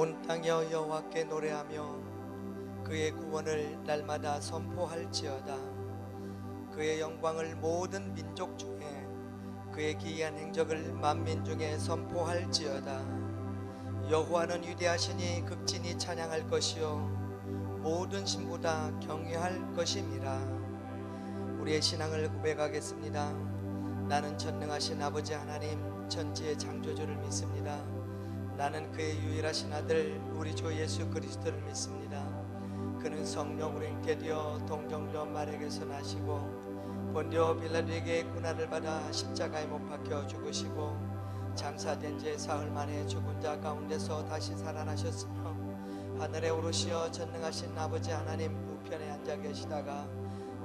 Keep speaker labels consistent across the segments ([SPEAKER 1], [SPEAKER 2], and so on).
[SPEAKER 1] 온 땅이여 여호와께 노래하며 그의 구원을 날마다 선포할지어다. 그의 영광을 모든 민족 중에, 그의 기이한 행적을 만민 중에 선포할지어다. 여호와는 위대하시니 극진히 찬양할 것이요 모든 신부다 경외할 것임이라. 우리의 신앙을 고백하겠습니다. 나는 전능하신 아버지 하나님 천지의 창조주를 믿습니다. 나는 그의 유일하신 아들 우리 주 예수 그리스도를 믿습니다. 그는 성령으로 있게 되어 동정녀 마리아에게서 나시고 본디오 빌라도에게 고난을 받아 십자가에 못 박혀 죽으시고 장사된 지 사흘 만에 죽은 자 가운데서 다시 살아나셨으며 하늘에 오르시어 전능하신 아버지 하나님 우편에 앉아 계시다가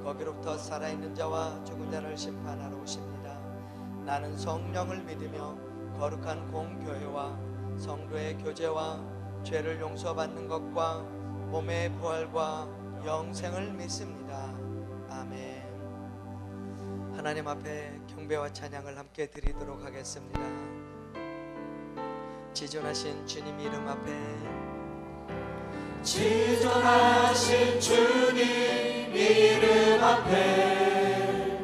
[SPEAKER 1] 거기로부터 살아있는 자와 죽은 자를 심판하러 오십니다. 나는 성령을 믿으며 거룩한 공교회와 성도의 교제와 죄를 용서받는 것과 몸의 부활과 영생을 믿습니다. 아멘. 하나님 앞에 경배와 찬양을 함께 드리도록 하겠습니다. 지존하신 주님 이름 앞에,
[SPEAKER 2] 지존하신 주님 이름 앞에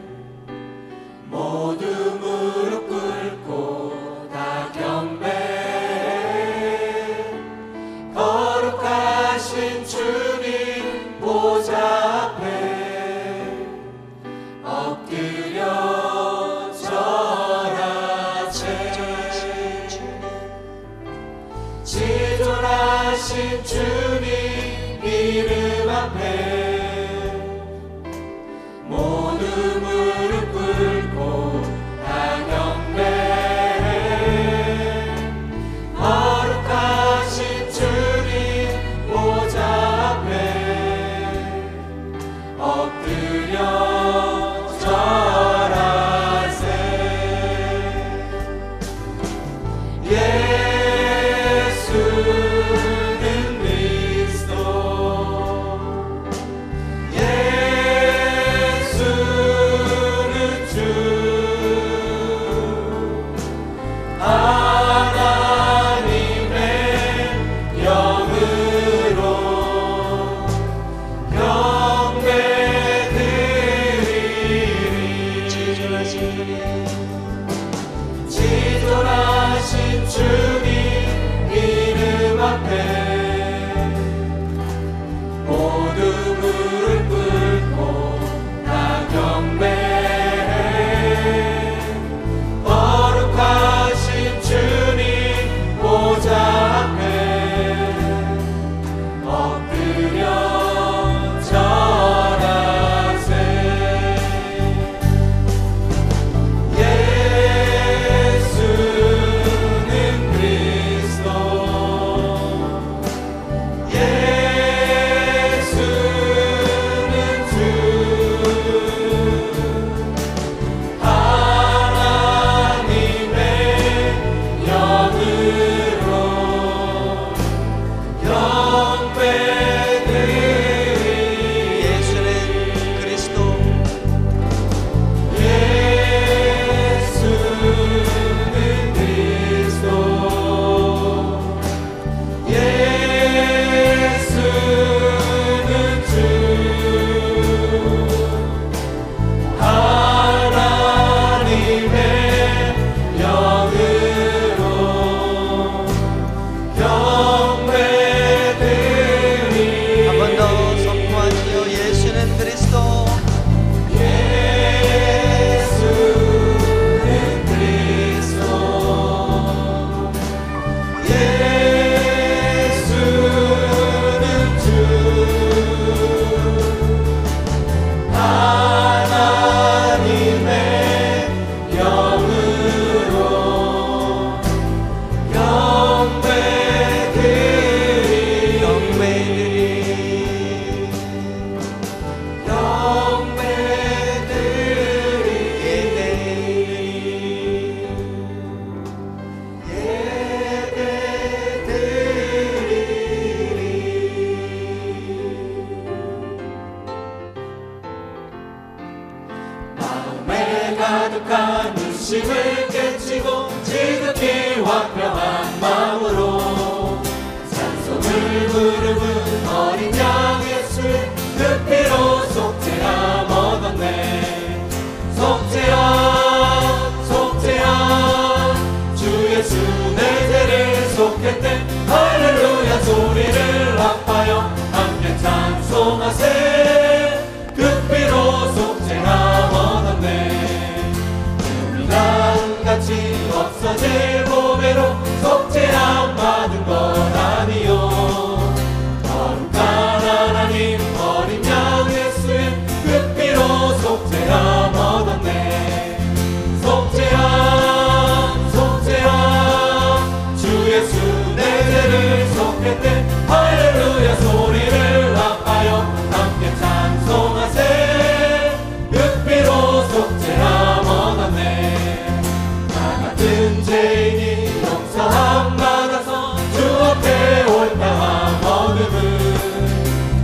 [SPEAKER 2] 모두 무릎 꿇고 다 경배해. 거룩하신 주님 보좌 앞에 엎드려 절하세. 지존하신 주님 이름 앞에 모두 무릎 꿇고 다 경배해. 거룩하신 주님 보좌 앞에 엎드려 절하세. 예수는 그리스도, 예수는 주, 하나님의 영으로 경배드리리.
[SPEAKER 1] 지존하신 주님,
[SPEAKER 2] 지존하신 주님 이름 앞에 모두 무릎 꿇고 다 경배해. 거룩하신 주님 보좌 앞에 엎드려 절하세. 예수는 그리스도, 예수는 주, 하나님의 영으로 경배드리리.
[SPEAKER 1] 예수는 그리스도,
[SPEAKER 2] 예수는 그리스도, 예수는 주, 하나님의 영으로 경배드리리.
[SPEAKER 1] 한 번 더 선포하지요. 예수는 그리스도,
[SPEAKER 2] 예수는 그리스도, 예수는 주, 하나님의 영으로 경배드리리. 마음에 가득한 유심을 깨치고 지극히 화평한 마음으로 찬송하세 그 피로 속죄함 얻었네 우리가 같이 없어질 보배로 속죄함 받은 것 아니요 거룩한 하나님 어린 양 예수의 그 피로 속죄함 얻었네 속죄함 속죄함 주 예수 내 죄를 속했네 할렐루야 소리를 아파요 함께 찬송하세 그 피로 속죄함 얻었네 나 같은 죄인이 용서함 받아서 주 앞에 올당함 얻음은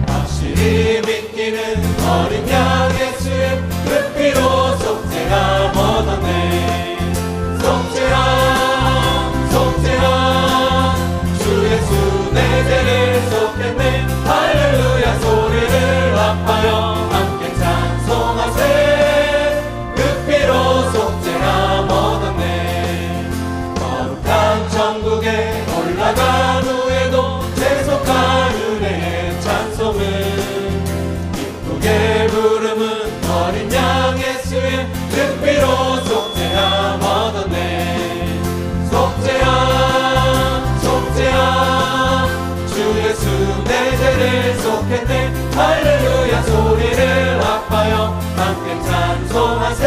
[SPEAKER 2] 확실히 믿기는 어린 양 예수의 그 피로 속죄함 얻었네 속죄함 속죄함 주 예수 내 죄를 속했네 할렐루야 소리를 아파요 함께 찬송하세 그 피로 속죄함 얻었네 거룩한 천국에 올라간 후에도 계속한 은혜의 찬송은 기쁘게 부름은 어린 양 예수의 그 피로 속죄함 얻었네 속죄함 속죄함 주 예수 내 죄를 속했네 할렐루야 소리를 아파요 함께 찬송하세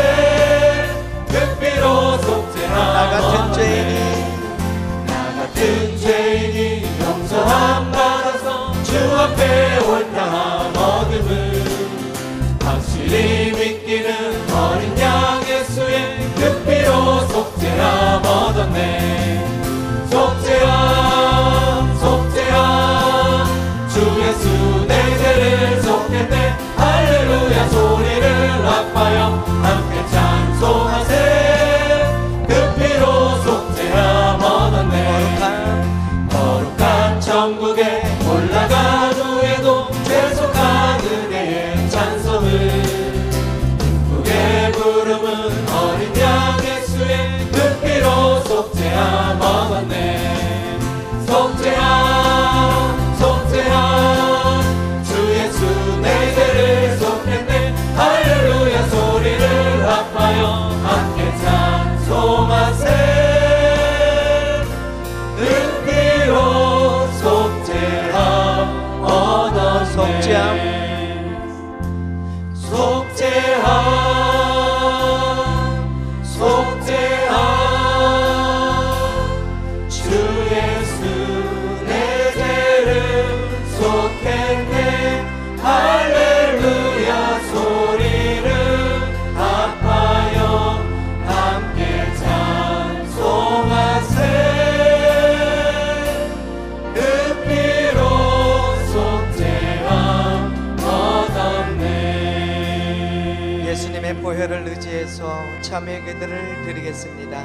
[SPEAKER 2] 그 피로 속죄함
[SPEAKER 1] 나 같은
[SPEAKER 2] 얻었네
[SPEAKER 1] 죄인이
[SPEAKER 2] 나 같은 죄인이 용서함 받아서 주 앞에 올당함 얻음은 확실히 믿기는 어린 양 예수의 그 피로 속죄함 얻었네 속죄함 속죄함 주 예수 내 죄를 속했네 할렐루야 소리를 아파요 함께 찬송하세 그 피로 속죄함 얻었네 거룩한 천국에 올라간 후에도 계속한 은혜의 찬송을 기쁘게 부름은 어린 양 예수의 그 피로 속죄함 얻었네 속죄함 속죄함 주 예수 내 죄를 속했네 할렐루야 소리를 아파요 함께 찬송하세 그 피로 속죄함 얻었네 속죄함 속죄함 주 예수 내 죄를 속했네 할렐루야 소리를 아파요 함께 찬송하세 그 피로 속죄함 얻었네
[SPEAKER 1] 예수님의 보혈을 의지해서 참회 기도를 드리겠습니다.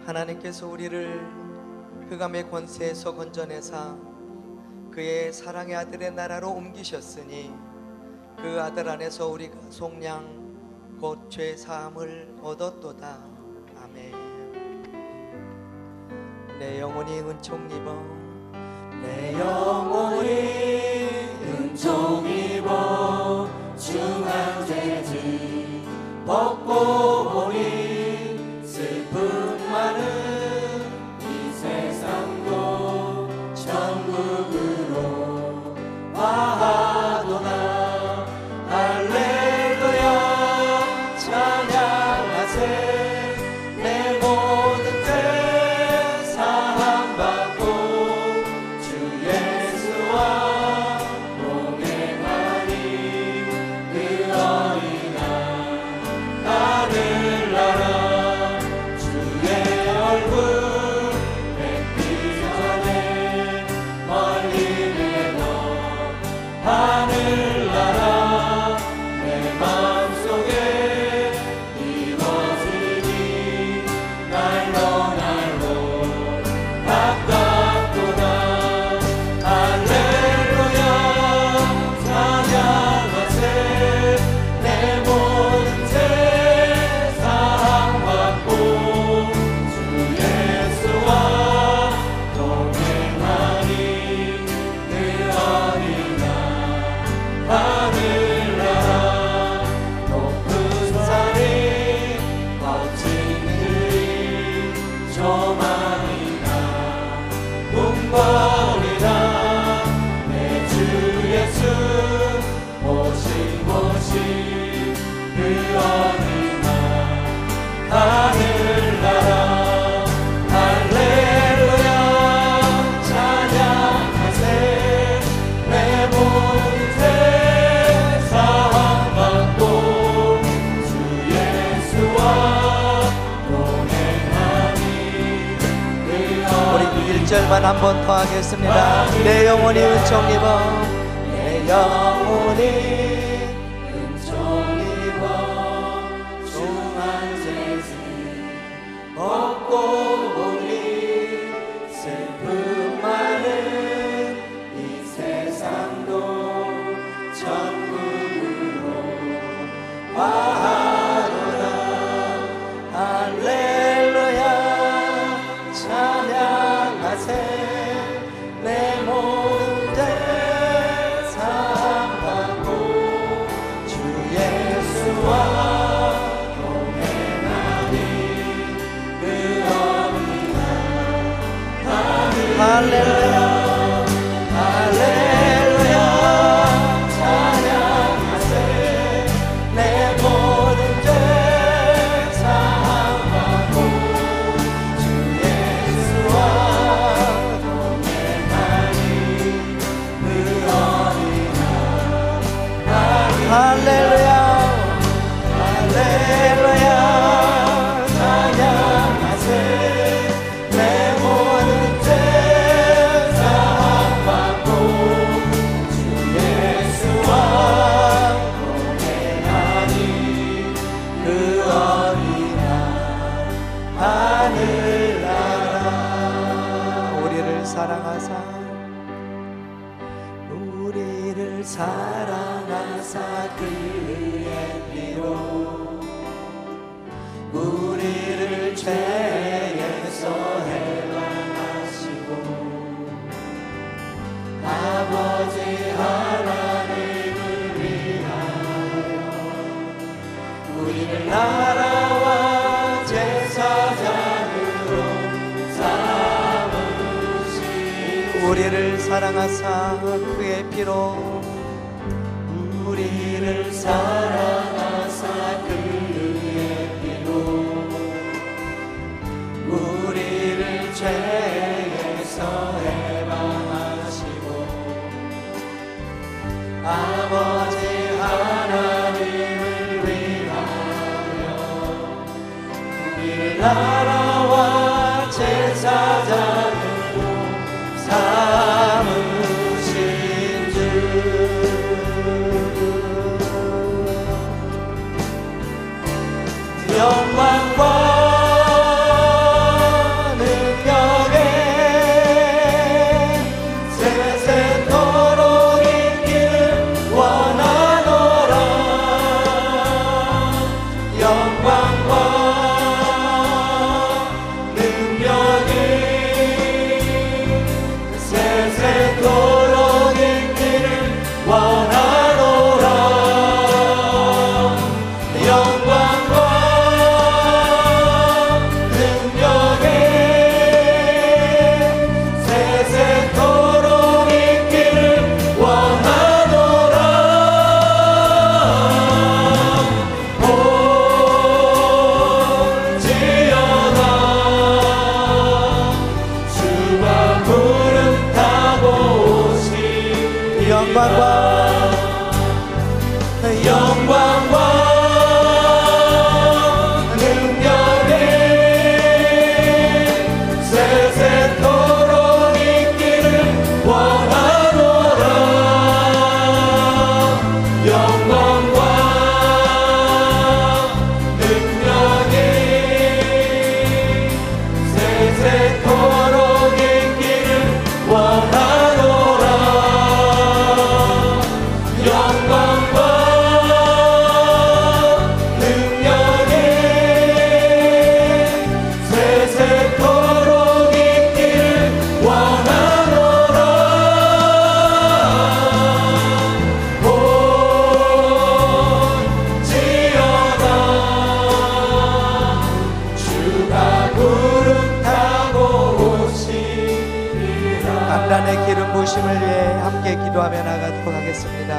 [SPEAKER 1] 하나님께서 우리를 흑암의 권세에서 건져내사 그의 사랑의 아들의 나라로 옮기셨으니 그 아들 안에서 우리가 속량 곧 죄 사함을 얻었도다. 아멘. 내 영혼이 은총 입어
[SPEAKER 2] 내 영혼이 은총 입어 중한 죄지 벗고 보니 슬픔 많은 이 세상도 천국으로 와하도다. 할렐루야 찬양하세
[SPEAKER 1] 우리만 한 번 더 하겠습니다. 내 영혼이 은총 입어,
[SPEAKER 2] 내 영혼이 은총 입어 중한 죄짐 벗고 보니 슬픔 많은 이 세상도 천국으로 가노라. 할렐루야 찬양하세. 내 모든 죄 사함받고 주 예수와 동행하니 그 어린아
[SPEAKER 1] 할렐루야
[SPEAKER 2] 할렐루야 찬양하세. 내 모든 죄 사함받고 주 예수와 동행하니 그 어린아
[SPEAKER 1] 할렐루야
[SPEAKER 2] 할렐루야 찬양하세. 내 모든 죄 사함받고 주 예수와 동행하니 그 어린아 하늘나라.
[SPEAKER 1] 우리를 사랑하사
[SPEAKER 2] 우리를 사랑하사 그의 피로 우리를 죄에서 해방하시고 아버지 하나님을 위하여 우리를 나라와 제사장으로 삼으시고
[SPEAKER 1] 우리를 사랑하사 그의 피로
[SPEAKER 2] 우리를 사랑하사 그의 피로 우리를 죄에서 해방하시고 아버지 하나님을 위하여 우리를 나라와 제사장으로 삼으신 주. 영광과 능력에 세세토록 있기를 원하노라. 영광과 능력이 세세토록 있기를 원하노라. 영광과 능력이 세세토록 있기를 원하노라. 볼지어다 주가 구름 타고 오시리라.
[SPEAKER 1] 영광과
[SPEAKER 2] 영광과 능력이 세세토록 있기를 원하노라. 영광과 능력이 세세토록 있기를 원하노라. 영광과 능력이 세세토록 있기를 원하노라. 볼지어다 주가 구름 타고 오시리라.
[SPEAKER 1] 강단의 기름 부심을 위해 함께 기도하며 나가도록 하겠습니다.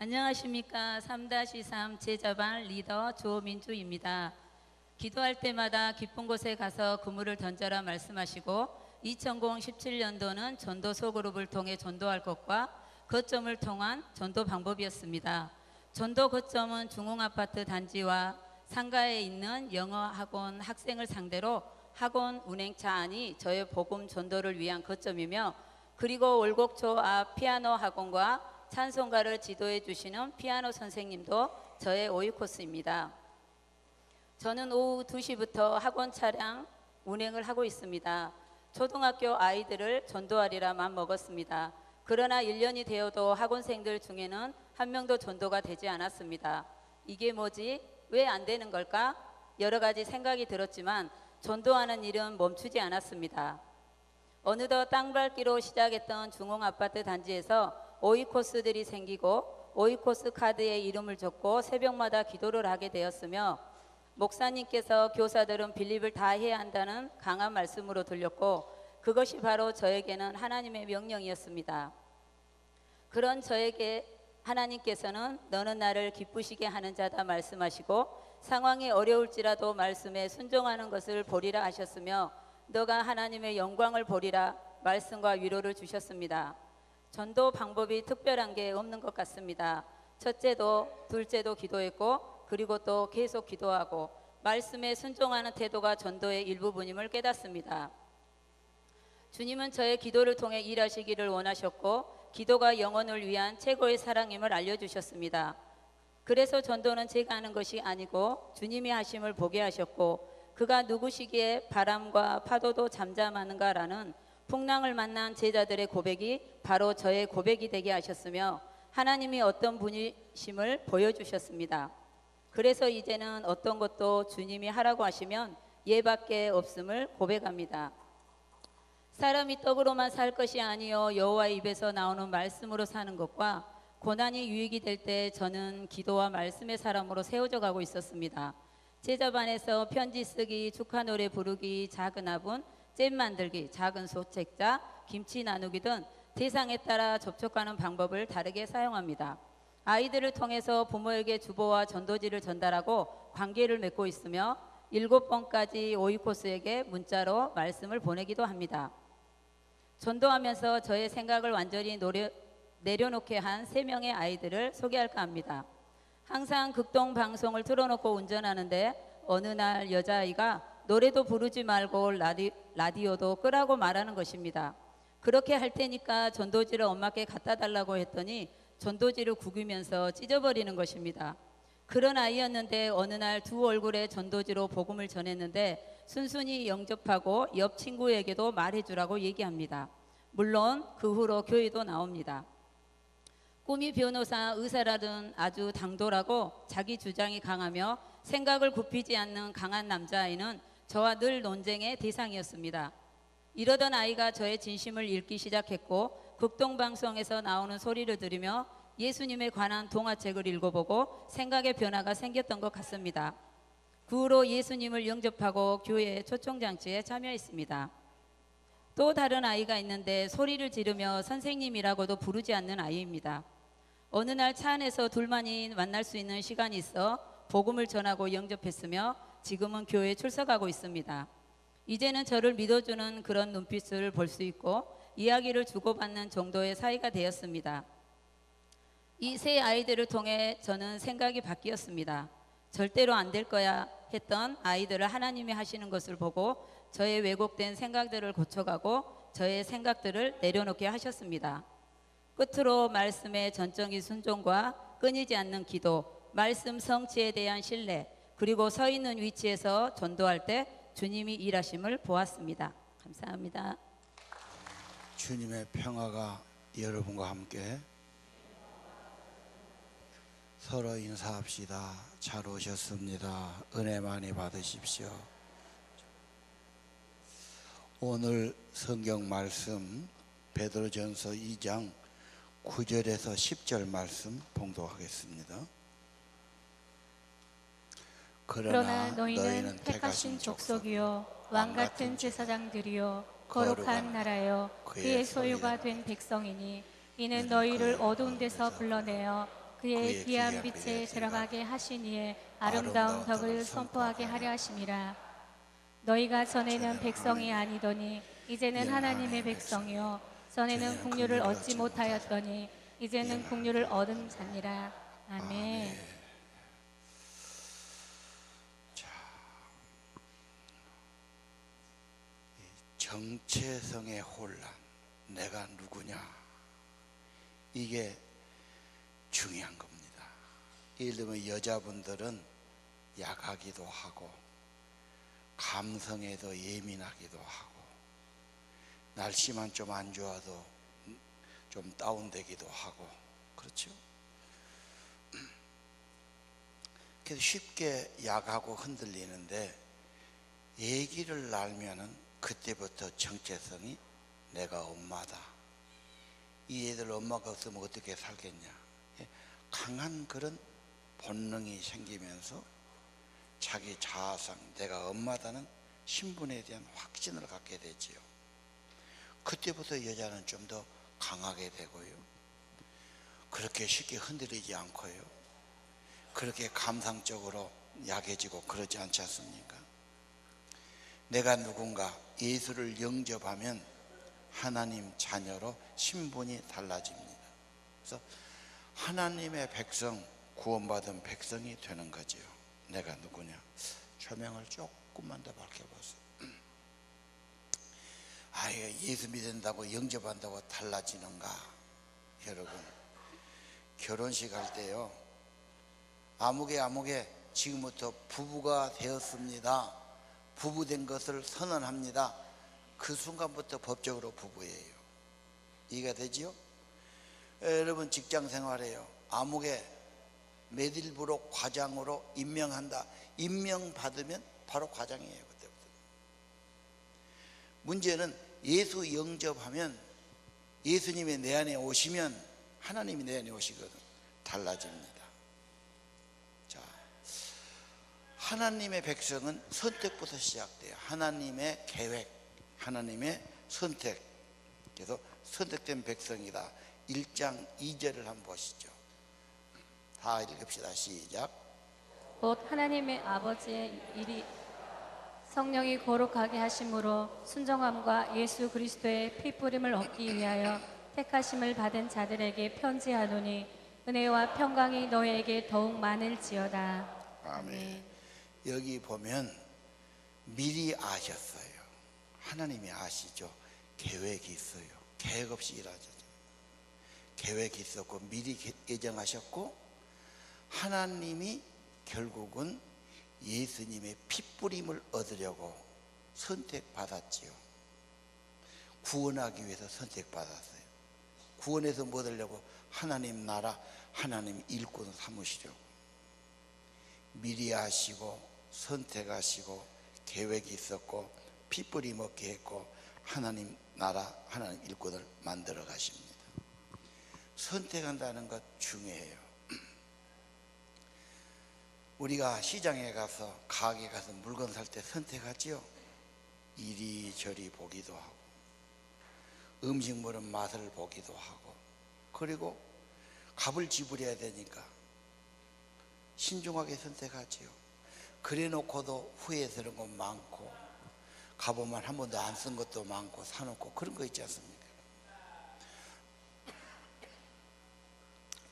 [SPEAKER 3] 안녕하십니까. 3-3 제자반 리더 조민주입니다. 기도할 때마다 깊은 곳에 가서 그물을 던져라 말씀하시고 2017년도는 전도 소그룹을 통해 전도할 것과 거점을 통한 전도 방법이었습니다. 전도 거점은 중흥아파트 단지와 상가에 있는 영어학원 학생을 상대로 학원 운행차 안이 저의 복음 전도를 위한 거점이며, 그리고 올곡초 앞 피아노 학원과 찬송가를 지도해 주시는 피아노 선생님도 저의 오유 코스입니다. 저는 오후 2시부터 학원 차량 운행을 하고 있습니다. 초등학교 아이들을 전도하리라 맘먹었습니다. 그러나 1년이 되어도 학원생들 중에는 한 명도 전도가 되지 않았습니다. 이게 뭐지? 왜 안 되는 걸까? 여러 가지 생각이 들었지만 전도하는 일은 멈추지 않았습니다. 어느덧 땅밟기로 시작했던 중흥아파트 단지에서 오이코스들이 생기고 오이코스 카드에 이름을 적고 새벽마다 기도를 하게 되었으며, 목사님께서 교사들은 빌립을 다 해야 한다는 강한 말씀으로 들렸고, 그것이 바로 저에게는 하나님의 명령이었습니다. 그런 저에게 하나님께서는 너는 나를 기쁘시게 하는 자다 말씀하시고, 상황이 어려울지라도 말씀에 순종하는 것을 보리라 하셨으며, 너가 하나님의 영광을 보리라 말씀과 위로를 주셨습니다. 전도 방법이 특별한 게 없는 것 같습니다. 첫째도 둘째도 기도했고, 그리고 또 계속 기도하고 말씀에 순종하는 태도가 전도의 일부분임을 깨닫습니다. 주님은 저의 기도를 통해 일하시기를 원하셨고, 기도가 영혼을 위한 최고의 사랑임을 알려주셨습니다. 그래서 전도는 제가 하는 것이 아니고 주님이 하심을 보게 하셨고, 그가 누구시기에 바람과 파도도 잠잠하는가라는 풍랑을 만난 제자들의 고백이 바로 저의 고백이 되게 하셨으며, 하나님이 어떤 분이심을 보여주셨습니다. 그래서 이제는 어떤 것도 주님이 하라고 하시면 예밖에 없음을 고백합니다. 사람이 떡으로만 살 것이 아니요 여호와 입에서 나오는 말씀으로 사는 것과, 고난이 유익이 될 때 저는 기도와 말씀의 사람으로 세워져 가고 있었습니다. 제자반에서 편지 쓰기, 축하 노래 부르기, 작은 화분, 잼 만들기, 작은 소책자, 김치 나누기 등 대상에 따라 접촉하는 방법을 다르게 사용합니다. 아이들을 통해서 부모에게 주보와 전도지를 전달하고 관계를 맺고 있으며, 7번까지 오이코스에게 문자로 말씀을 보내기도 합니다. 전도하면서 저의 생각을 완전히 내려놓게 한 3명의 아이들을 소개할까 합니다. 항상 극동 방송을 틀어놓고 운전하는데 어느 날 여자아이가 노래도 부르지 말고 라디오도 끄라고 말하는 것입니다. 그렇게 할 테니까 전도지를 엄마께 갖다 달라고 했더니 전도지를 구기면서 찢어버리는 것입니다. 그런 아이였는데 어느 날 두 얼굴의 전도지로 복음을 전했는데 순순히 영접하고 옆 친구에게도 말해주라고 얘기합니다. 물론 그 후로 교회도 나옵니다. 꿈이 변호사, 의사라든 아주 당돌하고 자기 주장이 강하며 생각을 굽히지 않는 강한 남자아이는 저와 늘 논쟁의 대상이었습니다. 이러던 아이가 저의 진심을 읽기 시작했고, 극동방송에서 나오는 소리를 들으며 예수님에 관한 동화책을 읽어보고 생각의 변화가 생겼던 것 같습니다. 그 후로 예수님을 영접하고 교회 초청장치에 참여했습니다. 또 다른 아이가 있는데 소리를 지르며 선생님이라고도 부르지 않는 아이입니다. 어느 날 차 안에서 둘만이 만날 수 있는 시간이 있어 복음을 전하고 영접했으며 지금은 교회에 출석하고 있습니다. 이제는 저를 믿어주는 그런 눈빛을 볼 수 있고 이야기를 주고받는 정도의 사이가 되었습니다. 이 세 아이들을 통해 저는 생각이 바뀌었습니다. 절대로 안 될 거야 했던 아이들을 하나님이 하시는 것을 보고 저의 왜곡된 생각들을 고쳐가고 저의 생각들을 내려놓게 하셨습니다. 끝으로 말씀의 전적인 순종과 끊이지 않는 기도, 말씀 성취에 대한 신뢰, 그리고 서 있는 위치에서 전도할 때 주님이 일하심을 보았습니다. 감사합니다.
[SPEAKER 4] 주님의 평화가 여러분과 함께. 서로 인사합시다. 잘 오셨습니다. 은혜 많이 받으십시오. 오늘 성경 말씀 베드로전서 2장 9절에서 10절 말씀 봉독하겠습니다.
[SPEAKER 5] 그러나 너희는 택하신 족속이요 왕같은 제사장들이요 거룩한 나라요 그의 소유가 된 백성이니 이는 너희를 어두운 데서 불러내어 그의 귀한 빛에 들어가게 하시니에 아름다운 덕을 선포하게 하려 하심이라. 너희가 전에는 백성이 아니더니 이제는 하나님의 백성이요 전에는 국류를 얻지 못하였더니 이제는 국류를 얻은 자니라. 아멘.
[SPEAKER 4] 정체성의 혼란, 내가 누구냐, 이게 중요한 겁니다. 예를 들면 여자분들은 약하기도 하고 감성에도 예민하기도 하고 날씨만 좀 안 좋아도 좀 다운되기도 하고 그렇죠. 그래서 쉽게 약하고 흔들리는데 아기를 낳으면은 그때부터 정체성이 내가 엄마다. 이 애들 엄마가 없으면 어떻게 살겠냐. 강한 그런 본능이 생기면서 자기 자아상, 내가 엄마다는 신분에 대한 확신을 갖게 되지요. 그때부터 여자는 좀 더 강하게 되고요. 그렇게 쉽게 흔들리지 않고요. 그렇게 감상적으로 약해지고 그러지 않지 않습니까? 내가 누군가 예수를 영접하면 하나님 자녀로 신분이 달라집니다. 그래서 하나님의 백성, 구원받은 백성이 되는 거죠. 내가 누구냐? 조명을 조금만 더 밝혀보세요. 예수 믿는다고 영접한다고 달라지는가? 여러분, 결혼식 할 때요, 아무개 지금부터 부부가 되었습니다, 부부된 것을 선언합니다. 그 순간부터 법적으로 부부예요. 이해가 되지요? 여러분 직장 생활해요. 아무개 메딜브로 과장으로 임명한다. 임명받으면 바로 과장이에요. 그때부터. 문제는 예수 영접하면, 예수님이 내 안에 오시면 하나님이 내 안에 오시거든. 달라집니다. 자, 하나님의 백성은 선택부터 시작돼요. 하나님의 계획, 하나님의 선택. 그래서 선택된 백성이다. 1장 2절을 한번 보시죠. 다 읽읍시다. 시작.
[SPEAKER 5] 곧 하나님의 아버지의 일이 성령이 거룩하게 하심으로 순종함과 예수 그리스도의 피뿌림을 얻기 위하여 택하심을 받은 자들에게 편지하노니 은혜와 평강이 너희에게 더욱 많을지어다.
[SPEAKER 4] 아멘. 여기 보면 미리 아셨어요. 하나님이 아시죠. 계획이 있어요. 계획 없이 일하죠. 계획이 있었고 미리 예정하셨고, 하나님이 결국은 예수님의 핏뿌림을 얻으려고 선택받았지요. 구원하기 위해서 선택받았어요. 구원해서 뭐 얻으려고? 하나님 나라, 하나님 일꾼 삼으시려고. 미리 아시고 선택하시고 계획이 있었고 핏뿌림 얻게 했고 하나님 나라, 하나님 일꾼을 만들어 가십니다. 선택한다는 것 중요해요. 우리가 시장에 가서, 가게 가서 물건 살 때 선택하지요. 이리저리 보기도 하고 음식물은 맛을 보기도 하고, 그리고 값을 지불해야 되니까 신중하게 선택하지요. 그래 놓고도 후회스러운 건 많고, 가보면 한 번도 안 쓴 것도 많고 사놓고 그런 거 있지 않습니까?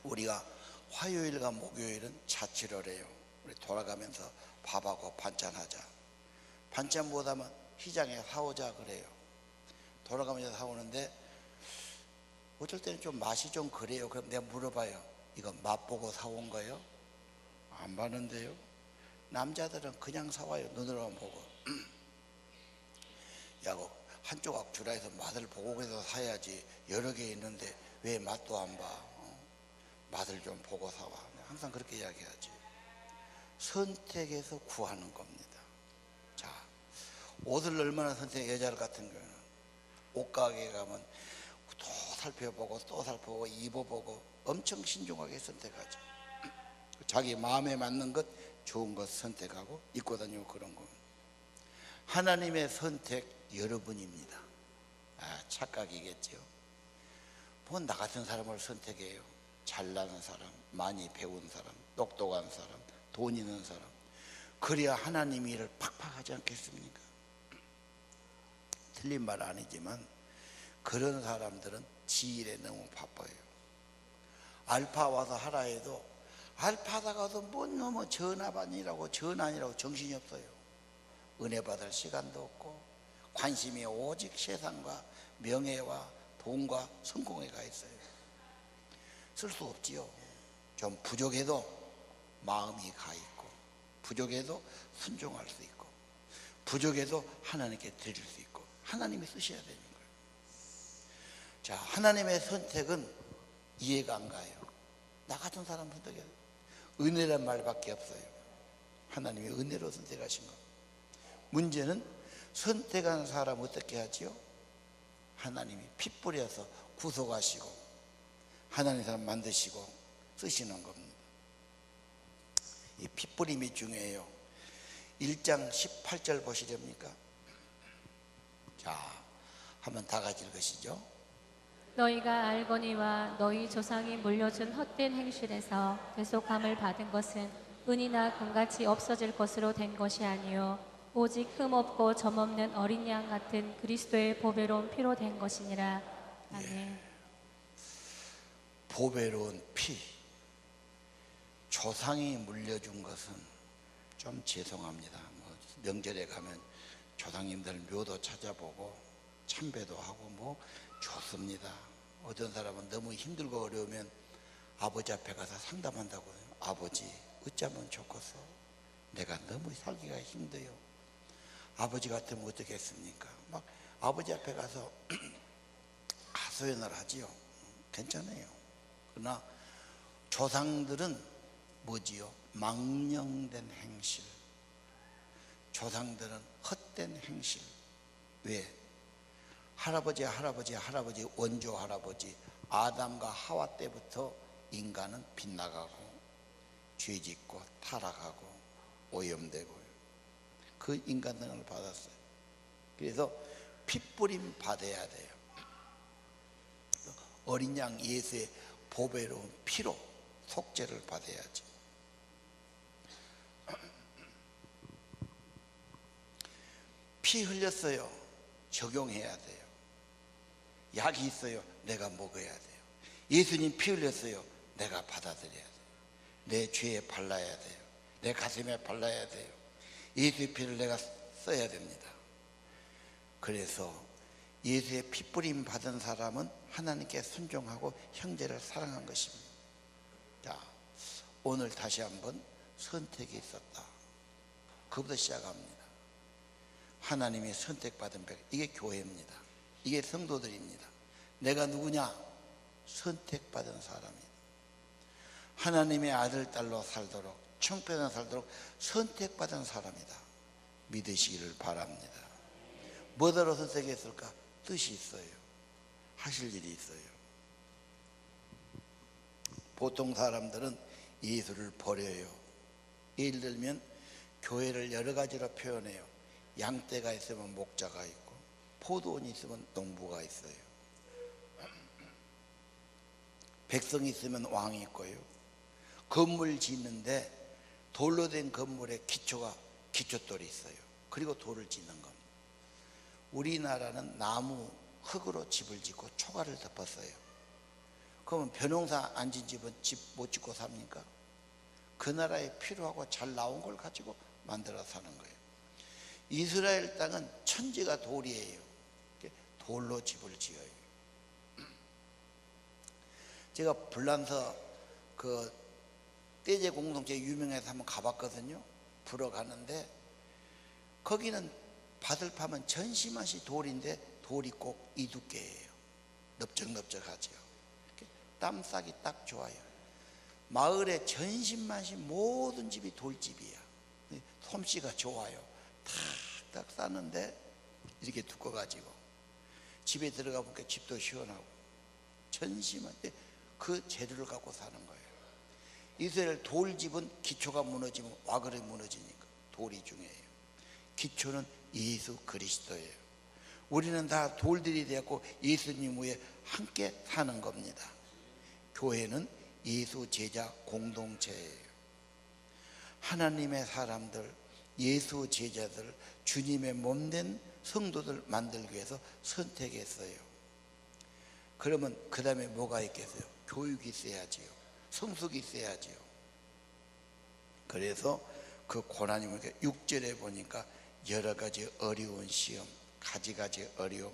[SPEAKER 4] 우리가 화요일과 목요일은 자취를 해요. 우리 돌아가면서 밥하고 반찬하자. 반찬 못하면 시장에 사오자 그래요. 돌아가면서 사오는데 어쩔 때는 좀 맛이 좀 그래요. 그럼 내가 물어봐요. 이거 맛보고 사온 거예요? 안 봤는데요. 남자들은 그냥 사와요. 눈으로만 보고. 야, 한 조각 주라 해서 맛을 보고 해서 사야지. 여러 개 있는데 왜 맛도 안 봐? 맛을 좀 보고 사와. 항상 그렇게 이야기하지. 선택해서 구하는 겁니다. 자, 옷을 얼마나 선택해. 여자 같은 경우는 옷가게에 가면 또 살펴보고 또 살펴보고 입어보고 엄청 신중하게 선택하죠. 자기 마음에 맞는 것, 좋은 것 선택하고 입고 다니고 그런 거. 하나님의 선택 여러분입니다. 착각이겠죠. 뭐 나 같은 사람을 선택해요. 잘나는 사람, 많이 배운 사람, 똑똑한 사람, 돈 있는 사람, 그래야 하나님의 일을 팍팍 하지 않겠습니까? 틀린 말 아니지만 그런 사람들은 지 일에 너무 바빠요. 알파 와서 하라 해도 알파 하다가도 뭐 너무 전화반이라고 전환이라고 정신이 없어요. 은혜 받을 시간도 없고 관심이 오직 세상과 명예와 돈과 성공에 가 있어요. 쓸 수 없지요. 좀 부족해도 마음이 가 있고, 부족해도 순종할 수 있고, 부족해도 하나님께 드릴 수 있고, 하나님이 쓰셔야 되는 거예요. 자, 하나님의 선택은 이해가 안 가요. 나 같은 사람 선택해 은혜란 말밖에 없어요. 하나님이 은혜로 선택하신 거. 문제는 선택한 사람 어떻게 하지요? 하나님이 피 뿌려서 구속하시고 하나님 사람 만드시고 쓰시는 겁니다. 이 피 뿌림이 중요해요. 1장 18절 보시렵니까? 자, 한번 다 같이 읽으시죠.
[SPEAKER 5] 너희가 알거니와 너희 조상이 물려준 헛된 행실에서 대속함을 받은 것은 은이나 금같이 없어질 것으로 된 것이 아니요 오직 흠없고 점없는 어린 양 같은 그리스도의 보배로운 피로 된 것이니라. 아멘.
[SPEAKER 4] 보배로운 피, 조상이 물려준 것은 좀 죄송합니다. 뭐 명절에 가면 조상님들 묘도 찾아보고 참배도 하고 뭐 좋습니다. 어떤 사람은 너무 힘들고 어려우면 아버지 앞에 가서 상담한다고요. 아버지 어쩌면 좋겠어? 내가 너무 살기가 힘들어요. 아버지 같으면 어떻겠습니까? 막 아버지 앞에 가서 하소연을 하지요. 괜찮아요. 그러나 조상들은 뭐지요? 망령된 행실, 조상들은 헛된 행실. 왜? 할아버지 원조 할아버지 아담과 하와 때부터 인간은 빗나가고 죄짓고 타락하고 오염되고 그 인간등을 받았어요. 그래서 핏부림 받아야 돼요. 어린 양 예수의 보배로운 피로 속죄를 받아야지. 피 흘렸어요. 적용해야 돼요. 약이 있어요. 내가 먹어야 돼요. 예수님 피 흘렸어요. 내가 받아들여야 돼요. 내 죄에 발라야 돼요. 내 가슴에 발라야 돼요. 예수의 피를 내가 써야 됩니다. 그래서 예수의 핏부림 받은 사람은 하나님께 순종하고 형제를 사랑한 것입니다. 자, 오늘 다시 한번 선택이 있었다. 그부터 시작합니다. 하나님이 선택받은 백, 이게 교회입니다. 이게 성도들입니다. 내가 누구냐? 선택받은 사람이다. 하나님의 아들, 딸로 살도록, 청편에 살도록 선택받은 사람이다. 믿으시기를 바랍니다. 뭐더러 선택했을까? 뜻이 있어요. 하실 일이 있어요. 보통 사람들은 예수를 버려요. 예를 들면 교회를 여러 가지로 표현해요. 양떼가 있으면 목자가 있고, 포도원이 있으면 농부가 있어요. 백성이 있으면 왕이 있고요. 건물 짓는데 돌로 된 건물에 기초돌이 있어요. 그리고 돌을 짓는 겁니다. 우리나라는 나무, 흙으로 집을 짓고 초가를 덮었어요. 그러면 벼농사 안 진 집은 집 못 짓고 삽니까? 그 나라에 필요하고 잘 나온 걸 가지고 만들어 사는 거예요. 이스라엘 땅은 천지가 돌이에요. 돌로 집을 지어요. 제가 불란서 그 떼제 공동체 유명해서 한번 가봤거든요. 불어 가는데 거기는 밭을 파면 전시맛이 돌인데 돌이 꼭 이두께예요. 넓적넓적하죠. 땀 싸기 딱 좋아요. 마을에 전신맛이 모든 집이 돌집이야. 솜씨가 좋아요. 탁탁 싸는데 이렇게 두꺼가지고 집에 들어가 보니까 집도 시원하고 전심한데 그 재료를 갖고 사는 거예요. 이스라엘 돌집은 기초가 무너지면 와그래 무너지니까 돌이 중요해요. 기초는 예수 그리스도예요. 우리는 다 돌들이 되었고 예수님 위에 함께 사는 겁니다. 교회는 예수 제자 공동체예요. 하나님의 사람들, 예수 제자들, 주님의 몸된 성도들 만들기 위해서 선택했어요. 그러면 그 다음에 뭐가 있겠어요? 교육이 있어야지요. 성숙이 있어야지요. 그래서 그 고난이 보니까 6절에 보니까 여러 가지 어려운 시험, 가지가지 어려움,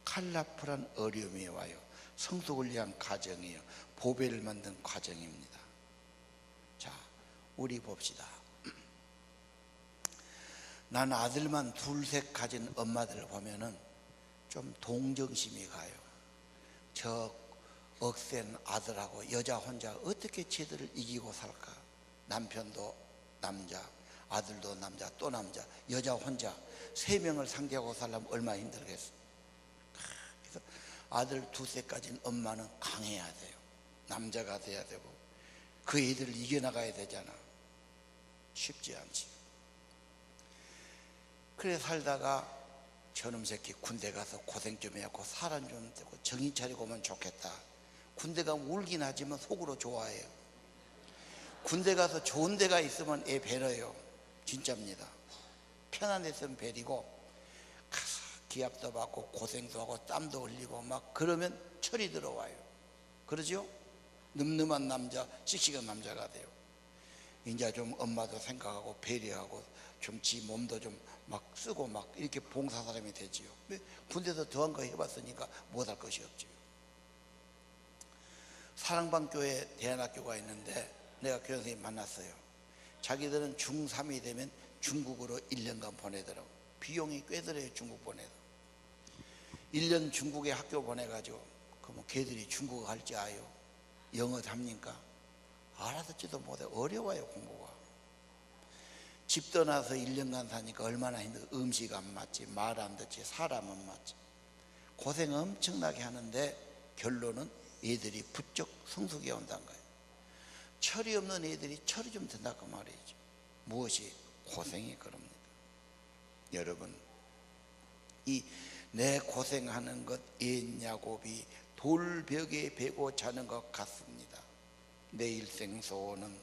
[SPEAKER 4] 칼라풀한 어려움이 와요. 성숙을 위한 과정이에요. 보배를 만든 과정입니다. 자, 우리 봅시다. 난 아들만 둘셋 가진 엄마들 보면은 좀 동정심이 가요. 저 억센 아들하고 여자 혼자 어떻게 쟤들을 이기고 살까? 남편도 남자, 아들도 남자, 또 남자, 여자 혼자 3명을 상대하고 살려면 얼마나 힘들겠어. 그래서 아들 두세 가진 엄마는 강해야 돼요. 남자가 돼야 되고 그 애들을 이겨나가야 되잖아. 쉽지 않지. 그래 살다가 저놈 새끼 군대 가서 고생 좀 해갖고 사람 좀 되고 정신 차리고 오면 좋겠다. 군대 가면 울긴 하지만 속으로 좋아해요. 군대 가서 좋은 데가 있으면 애 배려요. 진짜입니다. 편한 데 있으면 배리고 가서 기합도 받고 고생도 하고 땀도 흘리고 막 그러면 철이 들어와요. 그러죠? 늠름한 남자, 씩씩한 남자가 돼요. 이제 좀 엄마도 생각하고 배려하고 좀 지 몸도 좀 막 쓰고 막 이렇게 봉사 사람이 되지요. 군대에서 더한 거 해봤으니까 못할 것이 없지요. 사랑방교회 대안학교가 있는데 내가 교장 선생님 만났어요. 자기들은 중3이 되면 중국으로 1년간 보내더라고. 비용이 꽤 들어요. 중국 보내도 1년 중국에 학교 보내가지고 그러면 걔들이 중국어 할지 아요? 영어 합니까? 알아듣지도 못해. 어려워요. 공부가. 집 떠나서 1년간 사니까 얼마나 힘들어. 음식 안 맞지, 말 안 듣지, 사람 안 맞지. 고생 엄청나게 하는데 결론은 애들이 부쩍 성숙해 온다는 거예요. 철이 없는 애들이 철이 좀 든다고 말이죠. 무엇이? 고생이 그럽니다. 여러분, 이 내 고생하는 것 옛 야곱이 돌벽에 베고 자는 것 같습니다. 내 일생 소원은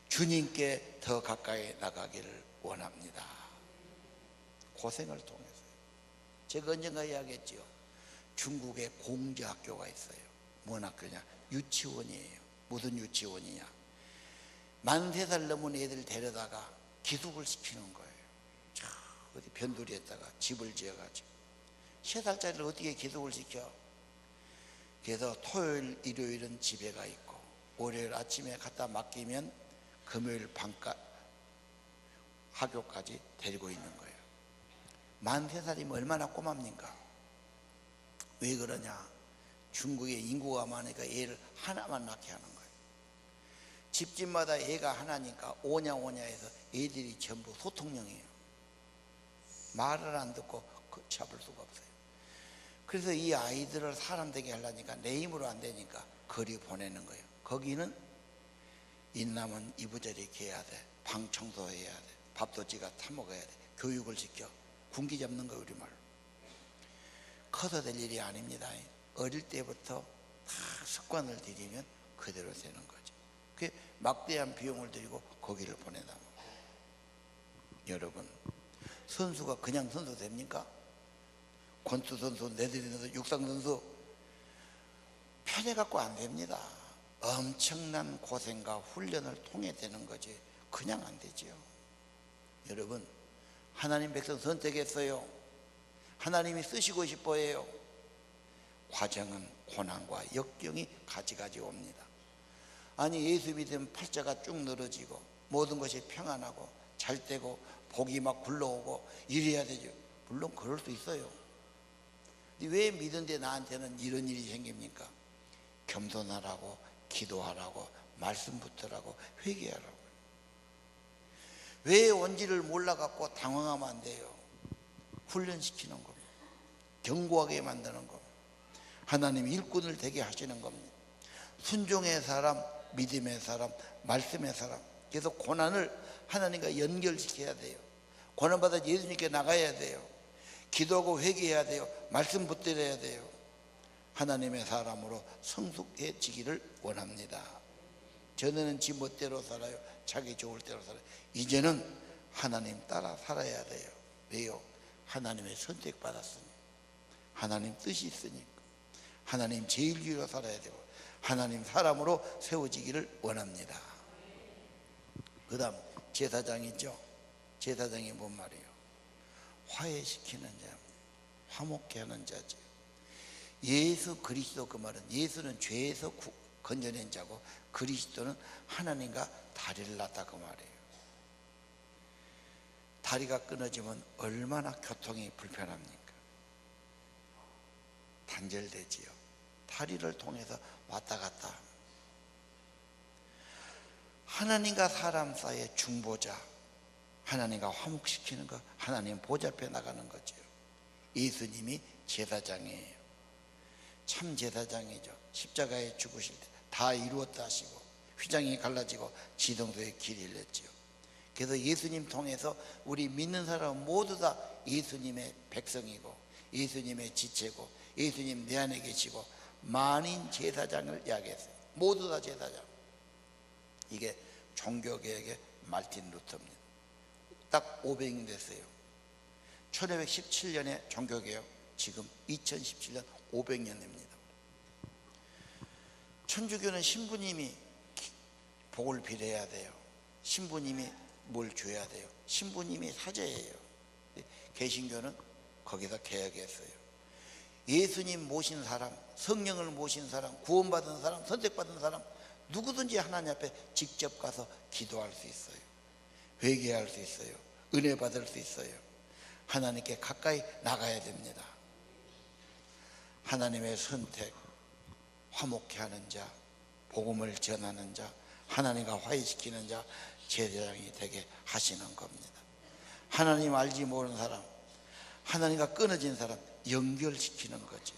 [SPEAKER 4] 주님께 더 가까이 나가기를 원합니다. 고생을 통해서요. 제가 언젠가 이야기했죠. 중국에 공자학교가 있어요. 뭔 학교냐? 유치원이에요. 무슨 유치원이냐? 13살 넘은 애들 데려다가 기숙을 시키는 거예요. 저 어디 변두리에다가 집을 지어가지고 3살짜리를 어떻게 기숙을 시켜? 그래서 토요일, 일요일은 집에 가 있고 월요일 아침에 갖다 맡기면 금요일 밤까 학교까지 데리고 있는 거예요. 13살이면 얼마나 꼬맙니까? 왜 그러냐? 중국에 인구가 많으니까 애를 하나만 낳게 하는 거예요. 집집마다 애가 하나니까 오냐 해서 애들이 전부 소통령이에요. 말을 안 듣고 잡을 수가 없어요. 그래서 이 아이들을 사람 되게 하려니까 내 힘으로 안 되니까 거리 보내는 거예요. 거기는 인남은 이부자리 해야 돼. 방 청소해야 돼. 밥도 지가 타먹어야 돼. 교육을 시켜. 군기 잡는 거 우리말로. 커서 될 일이 아닙니다. 어릴 때부터 다 습관을 들이면 그대로 되는 거죠. 그게 막대한 비용을 들이고 거기를 보내다. 여러분, 선수가 그냥 선수 됩니까? 권투 선수, 내들이 선수, 육상 선수 편해갖고 안 됩니다. 엄청난 고생과 훈련을 통해 되는 거지 그냥 안 되지요. 여러분, 하나님 백성 선택했어요. 하나님이 쓰시고 싶어 해요. 과정은 고난과 역경이 가지가지 옵니다. 아니, 예수 믿으면 팔자가 쭉 늘어지고 모든 것이 평안하고 잘 되고 복이 막 굴러오고 이래야 되죠. 물론 그럴 수 있어요. 근데 왜 믿은데 나한테는 이런 일이 생깁니까? 겸손하라고, 기도하라고, 말씀 붙으라고, 회개하라고. 왜 온지를 몰라갖고 당황하면 안 돼요. 훈련시키는 겁니다. 견고하게 만드는 겁니다. 하나님 일꾼을 되게 하시는 겁니다. 순종의 사람, 믿음의 사람, 말씀의 사람. 그래서 고난을 하나님과 연결시켜야 돼요. 고난받아 예수님께 나가야 돼요. 기도하고 회개해야 돼요. 말씀 붙들어야 돼요. 하나님의 사람으로 성숙해지기를 원합니다. 전에는 지 멋대로 살아요. 자기 좋을 대로 살아요. 이제는 하나님 따라 살아야 돼요. 왜요? 하나님의 선택받았으니, 하나님 뜻이 있으니까, 하나님 제일주의로 살아야 되고, 하나님 사람으로 세워지기를 원합니다. 그 다음 제사장이죠. 제사장이 뭔 말이에요? 화해시키는 자, 화목케 하는 자죠. 예수 그리스도, 그 말은 예수는 죄에서 건져낸 자고 그리스도는 하나님과 다리를 놨다, 그 말이에요. 다리가 끊어지면 얼마나 교통이 불편합니까? 단절되지요. 다리를 통해서 왔다 갔다 하는. 하나님과 사람 사이의 중보자, 하나님과 화목시키는 것, 하나님 보좌 앞에 나가는 거죠. 예수님이 제사장이에요. 참 제사장이죠. 십자가에 죽으실 때 다 이루었다 하시고 휘장이 갈라지고 지성소에 길이 열렸지요. 그래서 예수님 통해서 우리 믿는 사람은 모두 다 예수님의 백성이고 예수님의 지체고 예수님 내 안에 계시고 만인 제사장을 이야기했어요. 모두 다 제사장. 이게 종교개혁의 말틴 루터입니다. 딱 500년 됐어요. 1517년에 종교개혁, 지금 2017년 500년 됩니다. 천주교는 신부님이 복을 빌어야 돼요. 신부님이 뭘 줘야 돼요. 신부님이 사제예요. 개신교는 거기다 개혁했어요. 예수님 모신 사람, 성령을 모신 사람, 구원받은 사람, 선택받은 사람 누구든지 하나님 앞에 직접 가서 기도할 수 있어요. 회개할 수 있어요. 은혜 받을 수 있어요. 하나님께 가까이 나가야 됩니다. 하나님의 선택, 화목케 하는 자, 복음을 전하는 자, 하나님과 화해시키는 자, 제사장이 되게 하시는 겁니다. 하나님 알지 모르는 사람, 하나님과 끊어진 사람 연결시키는 거죠.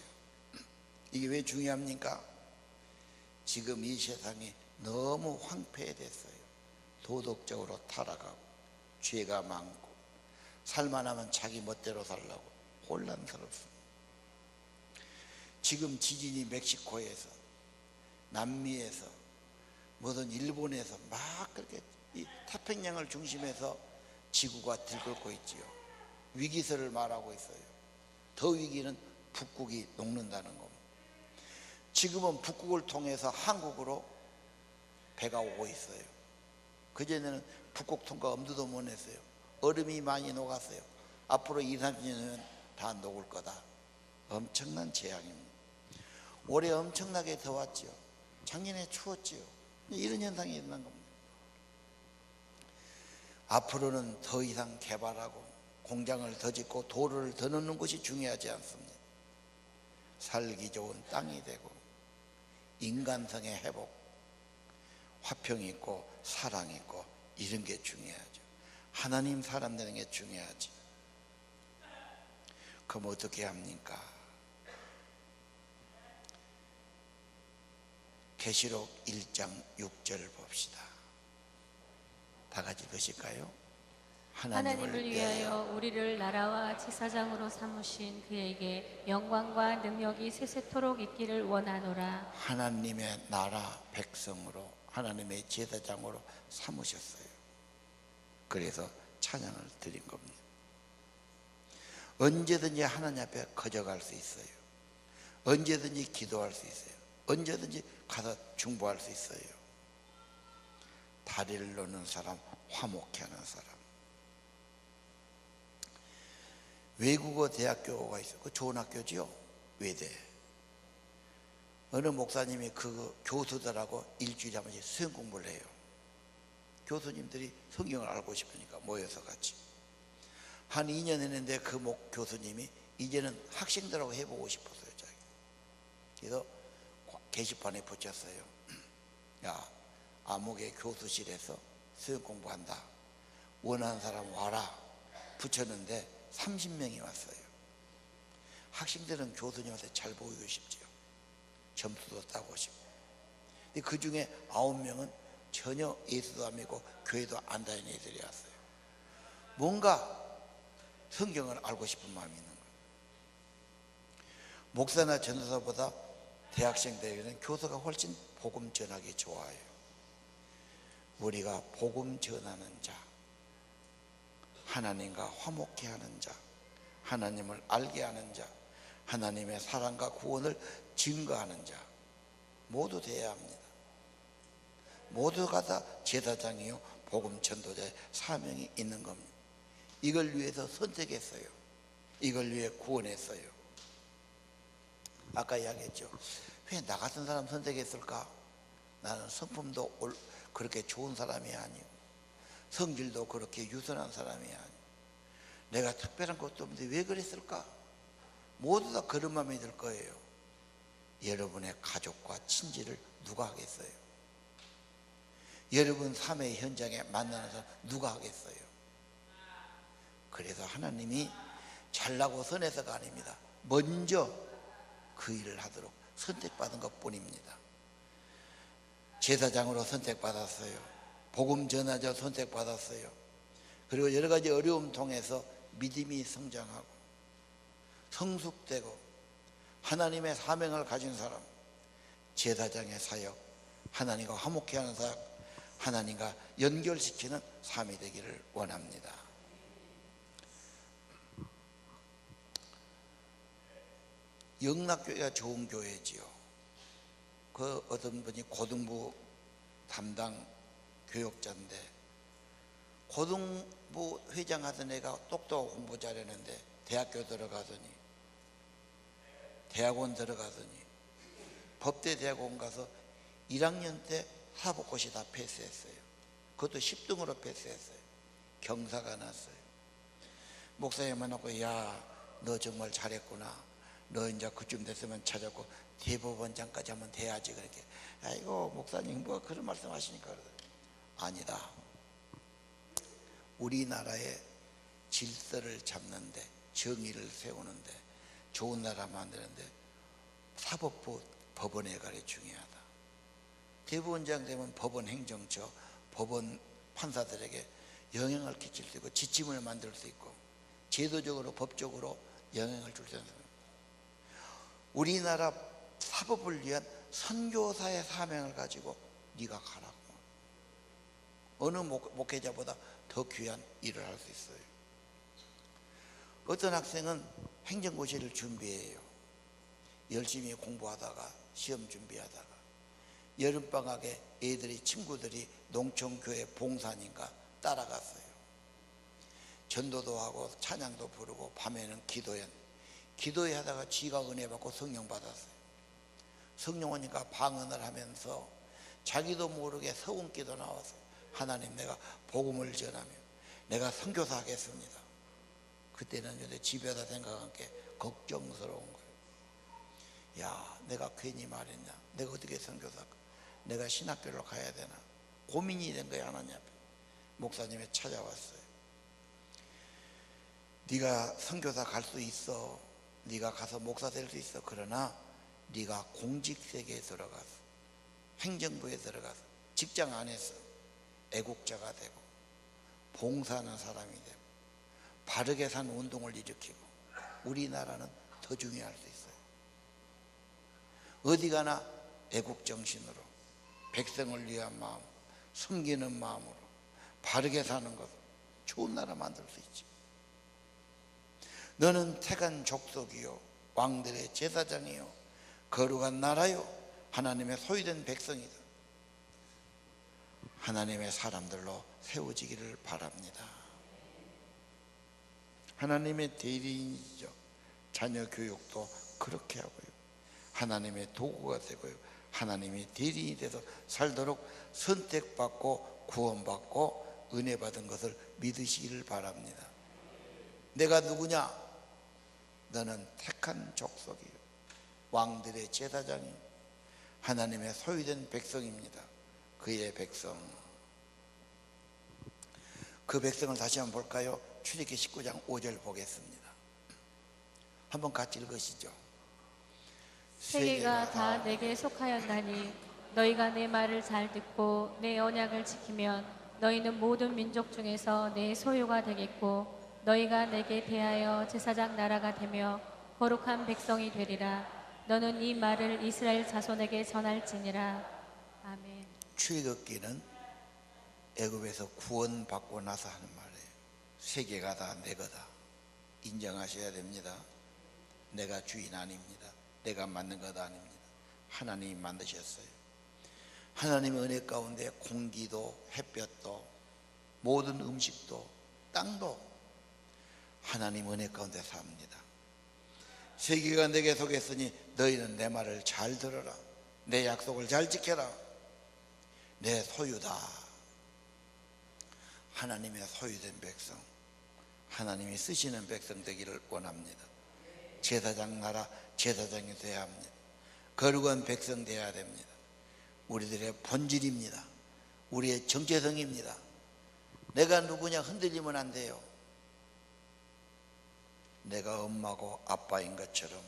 [SPEAKER 4] 이게 왜 중요합니까? 지금 이 세상이 너무 황폐해졌어요. 도덕적으로 타락하고 죄가 많고 살만하면 자기 멋대로 살라고 혼란스럽습니다. 지금 지진이 멕시코에서, 남미에서, 무슨 일본에서 막 그렇게 이 태평양을 중심해서 지구가 들끓고 있지요. 위기설을 말하고 있어요. 더 위기는 북극이 녹는다는 겁니다. 지금은 북극을 통해서 한국으로 배가 오고 있어요. 그전에는 북극 통과 엄두도 못 냈어요. 얼음이 많이 녹았어요. 앞으로 2-3년은 다 녹을 거다. 엄청난 재앙입니다. 올해 엄청나게 더웠죠. 작년에 추웠지요. 이런 현상이 일어난 겁니다. 앞으로는 더 이상 개발하고 공장을 더 짓고 도로를 더 넣는 것이 중요하지 않습니다. 살기 좋은 땅이 되고 인간성의 회복, 화평이 있고 사랑이 있고 이런 게 중요하죠. 하나님 사람 되는 게 중요하지. 그럼 어떻게 합니까? 계시록 1장 6절 봅시다. 다 같이 보실까요?
[SPEAKER 5] 하나님을 위하여 우리를 나라와 제사장으로 삼으신 그에게 영광과 능력이 세세토록 있기를 원하노라.
[SPEAKER 4] 하나님의 나라 백성으로 하나님의 제사장으로 삼으셨어요. 그래서 찬양을 드린 겁니다. 언제든지 하나님 앞에 거저갈 수 있어요. 언제든지 기도할 수 있어요. 언제든지 가서 중보할 수 있어요. 다리를 놓는 사람, 화목케 하는 사람. 외국어 대학교가 있어요. 그 좋은 학교지요. 외대. 어느 목사님이 그 교수들하고 일주일에 한 번씩 수영 공부를 해요. 교수님들이 성경을 알고 싶으니까 모여서 같이 한 2년 했는데 그 교수님이 이제는 학생들하고 해보고 싶었어요. 자기. 그래서 게시판에 붙였어요. 야, 아무개 교수실에서 수영 공부한다. 원하는 사람 와라. 붙였는데 30명이 왔어요. 학생들은 교수님한테 잘 보이고 싶죠. 점수도 따고 싶고. 근데 그 중에 9명은 전혀 예수도 안 믿고 교회도 안 다니는 애들이 왔어요. 뭔가 성경을 알고 싶은 마음이 있는 거예요. 목사나 전도사보다 대학생 때에는 교사가 훨씬 복음 전하기 좋아요. 우리가 복음 전하는 자, 하나님과 화목케 하는 자, 하나님을 알게 하는 자, 하나님의 사랑과 구원을 증거하는 자 모두 되어야 합니다. 모두가 다 제사장이요 복음 전도자의 사명이 있는 겁니다. 이걸 위해서 선택했어요. 이걸 위해 구원했어요. 아까 이야기했죠. 왜 나 같은 사람 선택했을까? 나는 성품도 그렇게 좋은 사람이 아니고 성질도 그렇게 유선한 사람이 아니고 내가 특별한 것도 없는데 왜 그랬을까? 모두 다 그런 마음이 들 거예요. 여러분의 가족과 친지를 누가 하겠어요? 여러분 삶의 현장에 만나는 사람 누가 하겠어요? 그래서 하나님이 잘나고 선해서가 아닙니다. 먼저 그 일을 하도록 선택받은 것 뿐입니다. 제사장으로 선택받았어요. 복음 전하자 선택받았어요. 그리고 여러 가지 어려움 통해서 믿음이 성장하고 성숙되고 하나님의 사명을 가진 사람, 제사장의 사역, 하나님과 화목케 하는 사역, 하나님과 연결시키는 삶이 되기를 원합니다. 영락교회가 좋은 교회지요. 그 어떤 분이 고등부 담당 교역자인데 고등부 회장 하던 애가 똑똑하고 공부 잘했는데 대학교 들어가더니 대학원 들어가더니 법대 대학원 가서 1학년 때 사법고시 다 패스했어요. 그것도 10등으로 패스했어요. 경사가 났어요. 목사님 만나고 야, 너 정말 잘했구나. 너 이제 그쯤 됐으면 찾았고 대법원장까지 하면 돼야지. 그렇게 아이고 목사님 뭐 그런 말씀 하시니까 그러더니 아니다. 우리나라의 질서를 잡는데 정의를 세우는데 좋은 나라 만드는데 사법부 법원회관이 중요하다. 대법원장 되면 법원 행정처, 법원 판사들에게 영향을 끼칠 수 있고 지침을 만들 수 있고 제도적으로 법적으로 영향을 줄 수 있는 사람. 우리나라 사법을 위한 선교사의 사명을 가지고 네가 가라고. 어느 목회자보다 더 귀한 일을 할 수 있어요. 어떤 학생은 행정고시를 준비해요. 열심히 공부하다가 시험 준비하다가 여름방학에 친구들이 농촌교회 봉사니까 따라갔어요. 전도도 하고 찬양도 부르고 밤에는 기도회 하다가 지가 은혜 받고 성령 받았어요. 성령 오니까 방언을 하면서 자기도 모르게 서운기도 나왔어요. 하나님, 내가 복음을 전하며 내가 선교사 하겠습니다. 그때는 집에다 생각한 게 걱정스러운 거예요. 야, 내가 괜히 말했냐? 내가 어떻게 선교사 할까? 내가 신학교를 가야 되나? 고민이 된 거예요. 하나님 앞에 목사님이 찾아왔어요. 네가 선교사 갈 수 있어. 네가 가서 목사 될 수 있어. 그러나 네가 공직세계에 들어가서 행정부에 들어가서 직장 안에서 애국자가 되고 봉사하는 사람이 되고 바르게 사는 운동을 일으키고 우리나라는 더 중요할 수 있어요. 어디 가나 애국정신으로 백성을 위한 마음, 섬기는 마음으로 바르게 사는 것, 좋은 나라 만들 수 있지. 너는 택한 족속이요 왕들의 제사장이요 거룩한 나라요 하나님의 소유된 백성이다. 하나님의 사람들로 세워지기를 바랍니다. 하나님의 대리인이죠. 자녀 교육도 그렇게 하고요. 하나님의 도구가 되고요. 하나님의 대리인이 돼서 살도록 선택받고 구원받고 은혜 받은 것을 믿으시기를 바랍니다. 내가 누구냐? 너는 택한 족속이요 왕들의 제사장이 하나님의 소유된 백성입니다. 그의 백성. 그 백성을 다시 한번 볼까요? 출애굽기 19장 5절 보겠습니다. 한번 같이 읽으시죠.
[SPEAKER 5] 세계가 다 내게 속하였나니 너희가 내 말을 잘 듣고 내 언약을 지키면 너희는 모든 민족 중에서 내 소유가 되겠고 너희가 내게 대하여 제사장 나라가 되며 거룩한 백성이 되리라. 너는 이 말을 이스라엘 자손에게 전할지니라. 아멘.
[SPEAKER 4] 출애굽기는 애굽에서 구원받고 나서 하는 말이에요. 세계가 다 내 거다. 인정하셔야 됩니다. 내가 주인 아닙니다. 내가 만든 것 아닙니다. 하나님이 만드셨어요. 하나님의 은혜 가운데 공기도 햇볕도 모든 음식도 땅도 하나님 은혜 가운데 삽니다. 세계가 내게 속했으니 너희는 내 말을 잘 들어라. 내 약속을 잘 지켜라. 내 소유다. 하나님의 소유된 백성, 하나님이 쓰시는 백성 되기를 원합니다. 제사장 나라 제사장이 되어야 합니다. 거룩한 백성 되어야 됩니다. 우리들의 본질입니다. 우리의 정체성입니다. 내가 누구냐 흔들리면 안 돼요. 내가 엄마고 아빠인 것처럼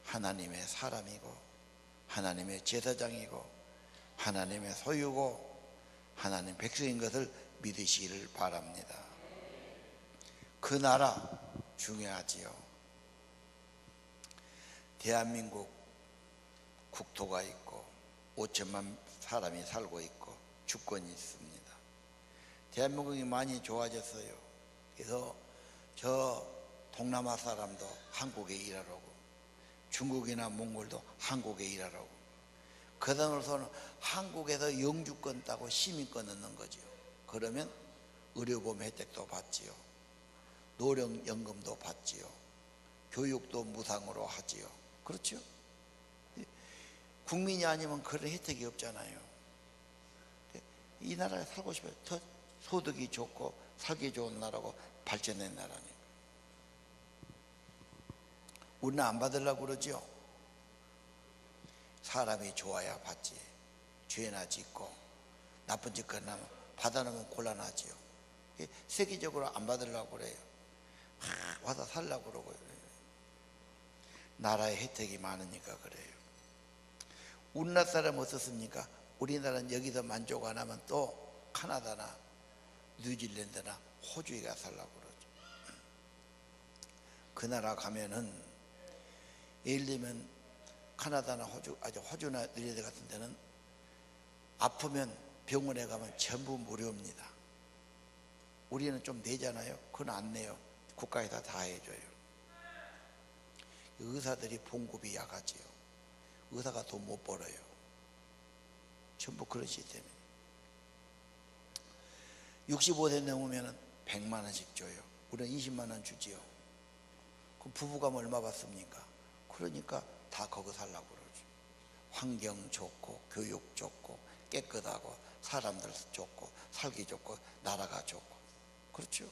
[SPEAKER 4] 하나님의 사람이고 하나님의 제사장이고 하나님의 소유고 하나님 백성인 것을 믿으시기를 바랍니다. 그 나라 중요하지요. 대한민국 국토가 있고 5천만 사람이 살고 있고 주권이 있습니다. 대한민국이 많이 좋아졌어요. 그래서 저 동남아 사람도 한국에 일하러 오고 중국이나 몽골도 한국에 일하러 오고 그다음으로서는 한국에서 영주권 따고 시민권 얻는 거죠. 그러면 의료보험 혜택도 받지요. 노령연금도 받지요. 교육도 무상으로 하지요. 그렇죠? 국민이 아니면 그런 혜택이 없잖아요. 이 나라에 살고 싶어요. 더 소득이 좋고 살기 좋은 나라고 발전된 나라니까. 우리는 안 받으려고 그러죠. 사람이 좋아야 받지. 죄나 짓고 나쁜 짓 끝나면 받아놓으면 곤란하지요. 세계적으로 안 받으려고 그래요. 와서 살려고 그러고요. 나라의 혜택이 많으니까 그래요. 우리나라 사람 어떻습니까? 우리나라는 여기서 만족 안 하면 또 카나다나 뉴질랜드나 호주에 가 살려고 그러죠. 그 나라 가면은 예를 들면 카나다나 호주나 뉴질랜드 같은 데는 아프면 병원에 가면 전부 무료입니다. 우리는 좀 내잖아요. 그건 안 내요. 국가에서 다 해줘요. 의사들이 봉급이 약하지요. 의사가 돈 못 벌어요. 전부 그런 시스템이에요. 65세 넘으면 100만 원씩 줘요. 우리는 20만 원 주지요. 그럼 부부가면 얼마 받습니까? 그러니까 다 거기 살라고 그러죠. 환경 좋고 교육 좋고 깨끗하고 사람들 좋고 살기 좋고 나라가 좋고 그렇죠.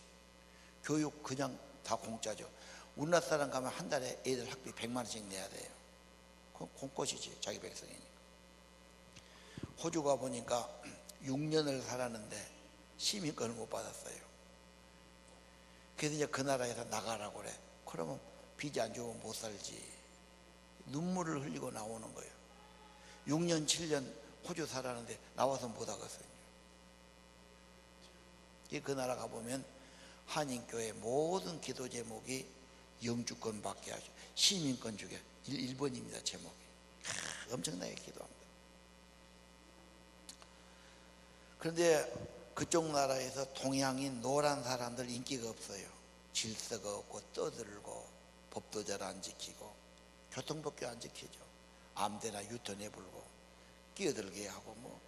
[SPEAKER 4] 교육 그냥 다 공짜죠. 우리나라 사람 가면 한 달에 애들 학비 100만 원씩 내야 돼요. 그건 공꽃이지. 자기 백성이니까. 호주 가보니까 6년을 살았는데 시민권을 못 받았어요. 그래서 이제 그 나라에서 나가라고 그래. 그러면 비자 안 주면 못 살지. 눈물을 흘리고 나오는 거예요. 6년 7년 호주 살았는데 나와서 못 하겠어요. 그 나라 가보면 한인교회 모든 기도 제목이 영주권 받게 하죠. 시민권 주게 1번입니다. 제목이. 엄청나게 기도합니다. 그런데 그쪽 나라에서 동양인 노란 사람들 인기가 없어요. 질서가 없고 떠들고 법도 잘 안 지키고 교통법규 안 지키죠. 아무데나 유턴해 불고 끼어들게 하고 뭐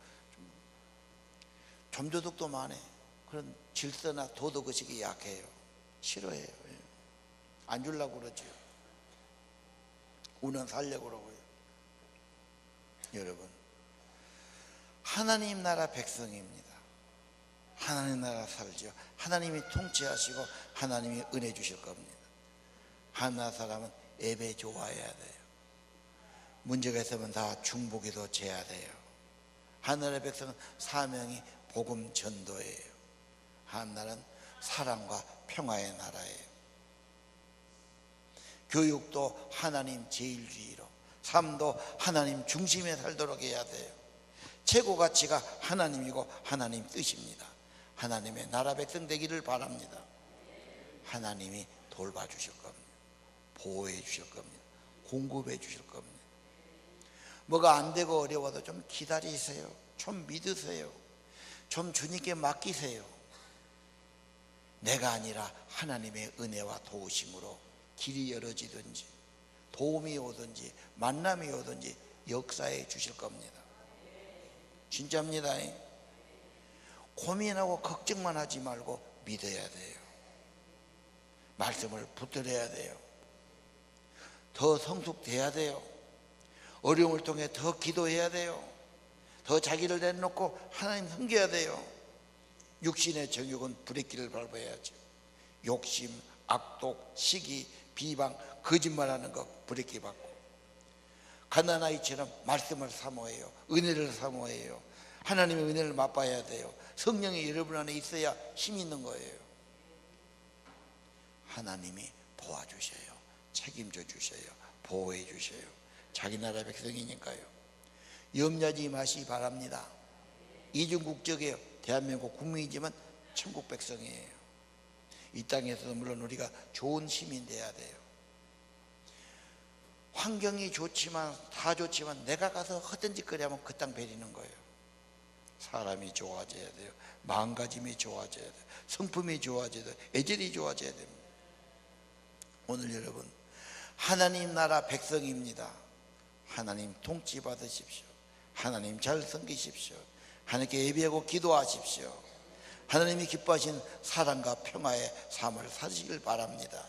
[SPEAKER 4] 점도둑도 많아. 그런 질서나 도덕의식이 약해요. 싫어해요. 안 주려고 그러죠. 우리는 살려고 그러고요. 여러분, 하나님 나라 백성입니다. 하나님 나라 살죠. 하나님이 통치하시고 하나님이 은혜 주실 겁니다. 하나님 사람은 예배 좋아해야 돼요. 문제가 있으면 다 중보기도 재야 돼요. 하늘의 백성은 사명이 복음 전도예요. 하나님은 사랑과 평화의 나라예요. 교육도 하나님 제일주의로, 삶도 하나님 중심에 살도록 해야 돼요. 최고 가치가 하나님이고 하나님 뜻입니다. 하나님의 나라 백성 되기를 바랍니다. 하나님이 돌봐주실 겁니다. 보호해 주실 겁니다. 공급해 주실 겁니다. 뭐가 안 되고 어려워도 좀 기다리세요. 좀 믿으세요. 좀 주님께 맡기세요. 내가 아니라 하나님의 은혜와 도우심으로 길이 열어지든지 도움이 오든지 만남이 오든지 역사해 주실 겁니다. 진짜입니다. 고민하고 걱정만 하지 말고 믿어야 돼요. 말씀을 붙들어야 돼요. 더 성숙돼야 돼요. 어려움을 통해 더 기도해야 돼요. 더 자기를 내놓고 하나님 섬겨야 돼요. 육신의 정욕은 브레이크를 밟아야죠. 욕심, 악독, 시기, 비방, 거짓말하는 것 브레이크 밟고, 가난아이처럼 말씀을 사모해요. 은혜를 사모해요. 하나님의 은혜를 맛봐야 돼요. 성령이 여러분 안에 있어야 힘이 있는 거예요. 하나님이 도와주셔요. 책임져 주셔요. 보호해 주셔요. 자기 나라 백성이니까요. 염려하지 마시기 바랍니다. 이중국적이에요. 대한민국 국민이지만 천국 백성이에요. 이 땅에서도 물론 우리가 좋은 시민 돼야 돼요. 환경이 좋지만 다 좋지만 내가 가서 허든 짓거리 하면 그 땅 베리는 거예요. 사람이 좋아져야 돼요. 마음가짐이 좋아져야 돼요. 성품이 좋아져야 돼요. 애절이 좋아져야 됩니다. 오늘 여러분 하나님 나라 백성입니다. 하나님 통치 받으십시오. 하나님 잘 섬기십시오. 하나님께 예배하고 기도하십시오. 하나님이 기뻐하신 사랑과 평화의 삶을 사시길 바랍니다.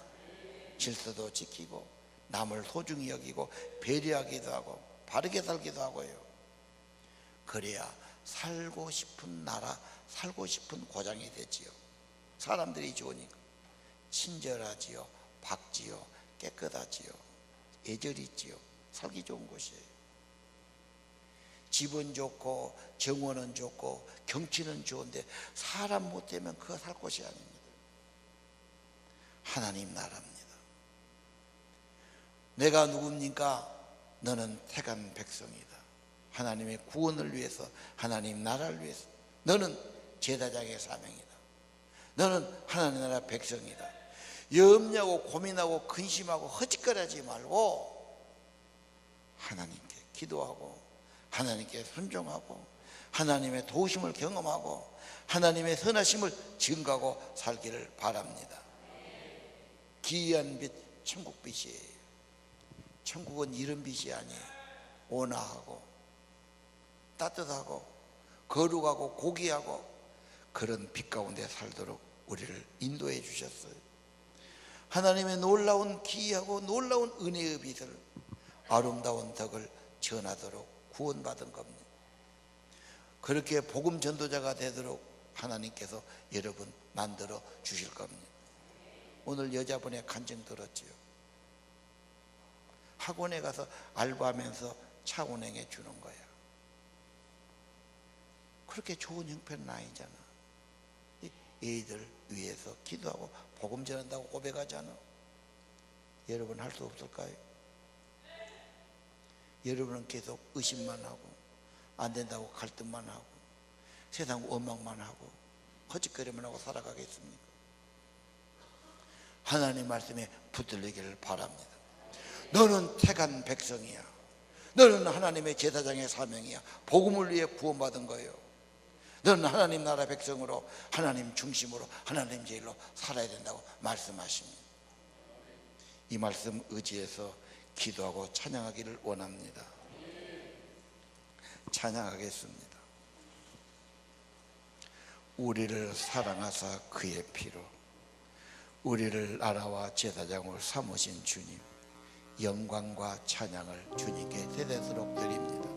[SPEAKER 4] 질서도 지키고 남을 소중히 여기고 배려하기도 하고 바르게 살기도 하고요. 그래야 살고 싶은 나라, 살고 싶은 고장이 되지요. 사람들이 좋으니까 친절하지요, 밝지요, 깨끗하지요, 애절이 있지요. 살기 좋은 곳이에요. 집은 좋고 정원은 좋고 경치는 좋은데 사람 못되면 그거 살 곳이 아닙니다. 하나님 나라입니다. 내가 누굽니까? 너는 택한 백성이다. 하나님의 구원을 위해서, 하나님 나라를 위해서. 너는 제사장의 사명이다. 너는 하나님 나라 백성이다. 염려하고 고민하고 근심하고 허짓거리하지 말고 하나님께 기도하고 하나님께 순종하고 하나님의 도우심을 경험하고 하나님의 선하심을 증거하고 살기를 바랍니다. 기이한 빛, 천국 빛이에요. 천국은 이런 빛이 아니에요. 온화하고 따뜻하고 거룩하고 고귀하고 그런 빛 가운데 살도록 우리를 인도해 주셨어요. 하나님의 놀라운 기이하고 놀라운 은혜의 빛을, 아름다운 덕을 전하도록 구원받은 겁니다. 그렇게 복음 전도자가 되도록 하나님께서 여러분 만들어 주실 겁니다. 오늘 여자분의 간증 들었지요. 학원에 가서 알바하면서 차 운행해 주는 거야. 그렇게 좋은 형편은 아니잖아. 애들 위해서 기도하고 복음 전한다고 고백하잖아. 여러분 할 수 없을까요? 여러분은 계속 의심만 하고 안 된다고 갈등만 하고 세상 원망만 하고 허짓거리만 하고 살아가겠습니까? 하나님 말씀에 붙들리기를 바랍니다. 너는 택한 백성이야. 너는 하나님의 제사장의 사명이야. 복음을 위해 구원받은 거예요. 너는 하나님 나라 백성으로 하나님 중심으로 하나님 제일로 살아야 된다고 말씀하십니다. 이 말씀 의지해서 기도하고 찬양하기를 원합니다. 찬양하겠습니다. 우리를 사랑하사 그의 피로 우리를 나라와 제사장으로 삼으신 주님, 영광과 찬양을 주님께 세대수록 드립니다.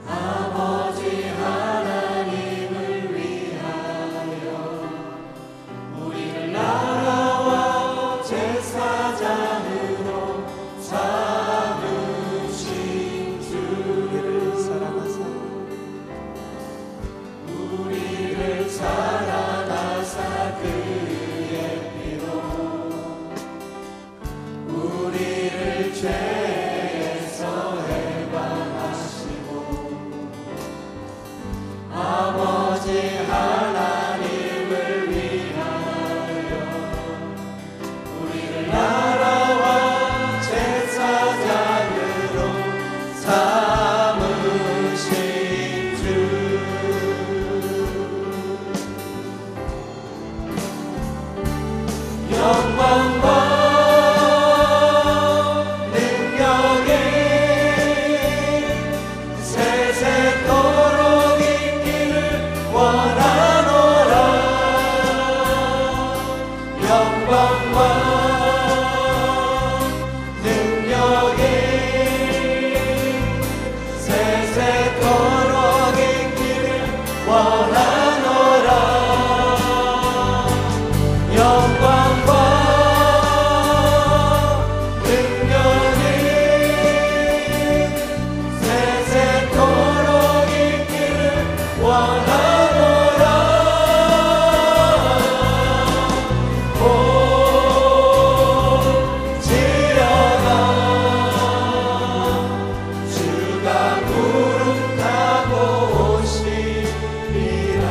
[SPEAKER 2] 아버지 하나님을 위하여 아버지 하나님을 위하여 우리를 나라와 제사장으로 삼으신 주 영광과 능력이 세세토록 있기를 원하노라. 영광과 능력이 세세토록 있기를 원하노라. 영광과 능력이 세세토록 있기를 원하노라. 올지어다 주가 구름 타고 오시리라.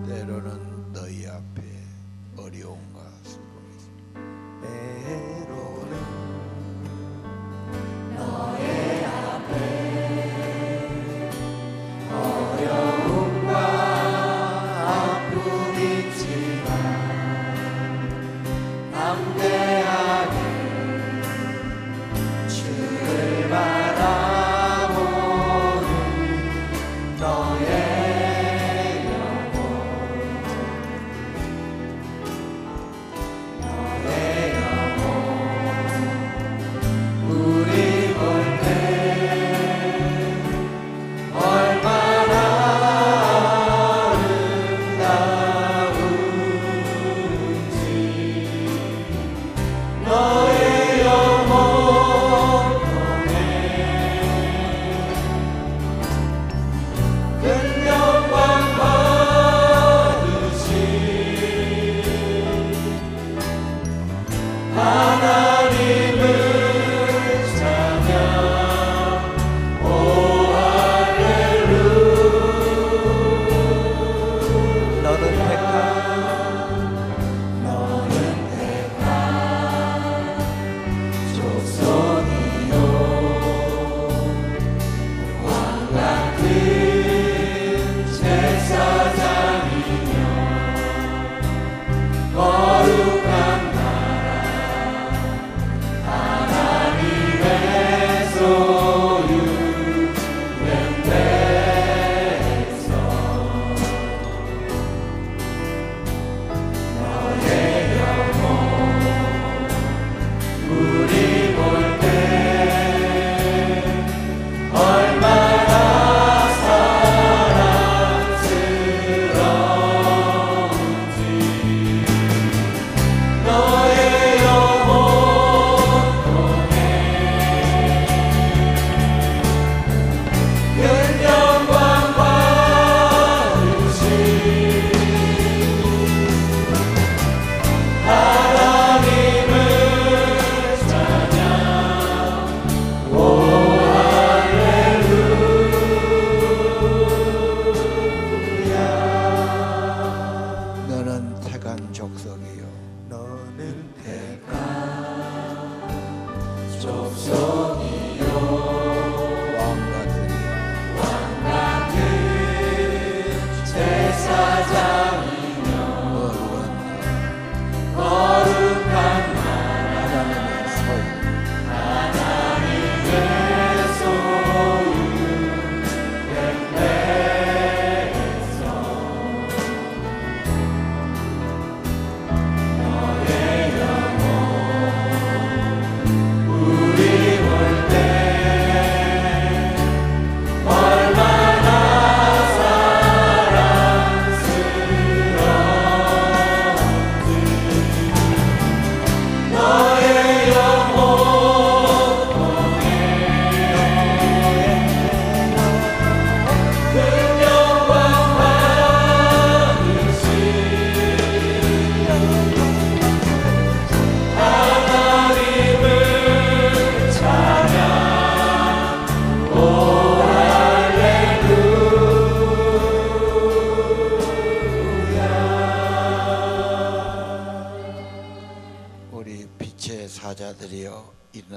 [SPEAKER 4] 때로는 너희 앞에 어려움과 슬픔이 있습니다.
[SPEAKER 2] 때로는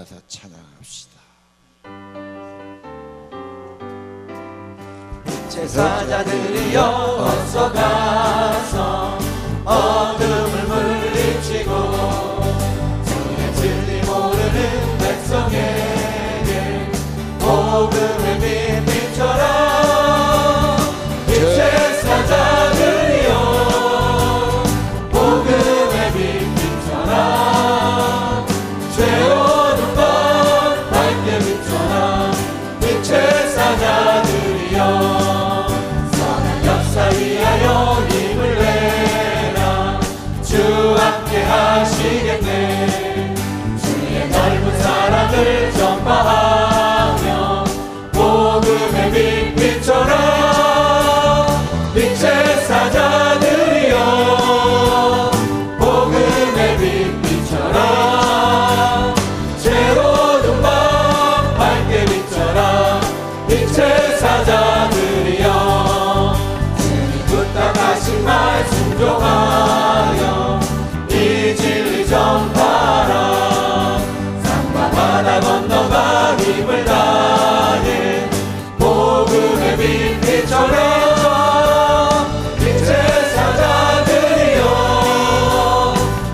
[SPEAKER 4] 일어나서 찬양합시다.
[SPEAKER 2] 제사자들이여 어서 가서 어둠을 물리치고 주의 진리 모르는 백성에게 복음의 빛 비춰라. 제사자들이여 복음의 빛 비춰라. 죄어둔 밤 밝게 비춰라. 제사자들이여 위하여 힘을 내라. 주 함께 하시겠네. 주의 넓은 사랑을 전파하며 복음의 빛 비춰라. 빛의 사자들이여 복음의 빛 비춰라. 죄로운 밤 밝게 비춰라. 빛의 사자들이여 부탁하신 말 순종하여 이 진리 전파라. 산과 바다 건너가 힘을 다해 복음의 빛 비춰라. 빛의 사자들이여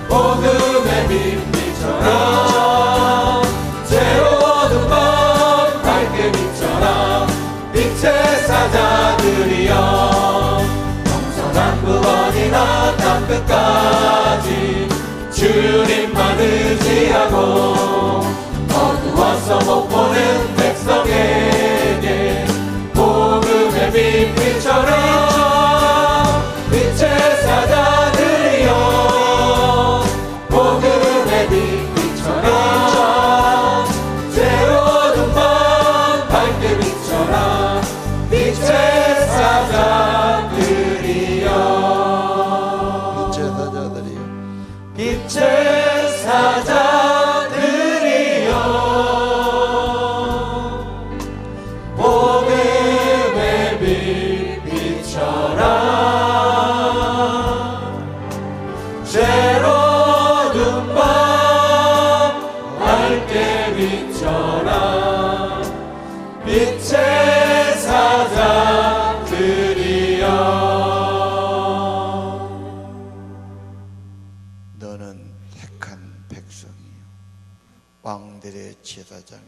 [SPEAKER 2] 복음의 빛 비춰라. 죄로운 밤 밝게 비춰라. 빛의 사자들이여 남부원이나 땅끝까지 주님만 의지하고 어두워서 못 보는 백성에게 복음의 빛 비춰라. 빛의 사자들이여 복음의 빛 비춰라. 죄로운 밤 밝게 비춰라. 빛의 사자들이여 빛의 사자들이여 복음의 빛 비춰라. 죄로운 밤 밝게 비춰라. 빛의 사자들이여
[SPEAKER 4] 왕들의 제사장이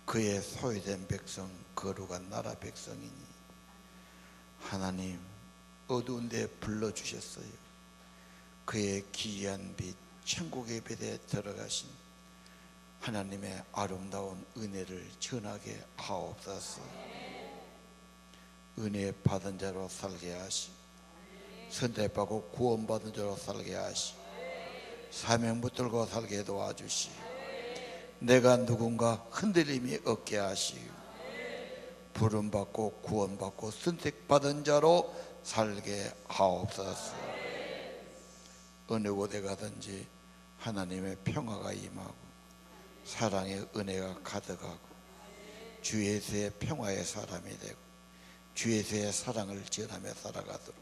[SPEAKER 4] 그의 소유된 백성 거룩한 나라 백성이니 하나님 어두운 데 불러주셨어요. 그의 기이한 빛 천국의 빛에 들어가신 하나님의 아름다운 은혜를 전하게 하옵소서. 은혜 받은 자로 살게 하시, 선택받고 구원받은 자로 살게 하시, 사명 붙들고 살게 도와주시, 내가 누군가 흔들림이 없게 하시고 부름받고 구원받고 선택받은 자로 살게 하옵소서. 어느 곳에 가든지 하나님의 평화가 임하고 사랑의 은혜가 가득하고 주 예수의 평화의 사람이 되고 주 예수의 사랑을 전하며 살아가도록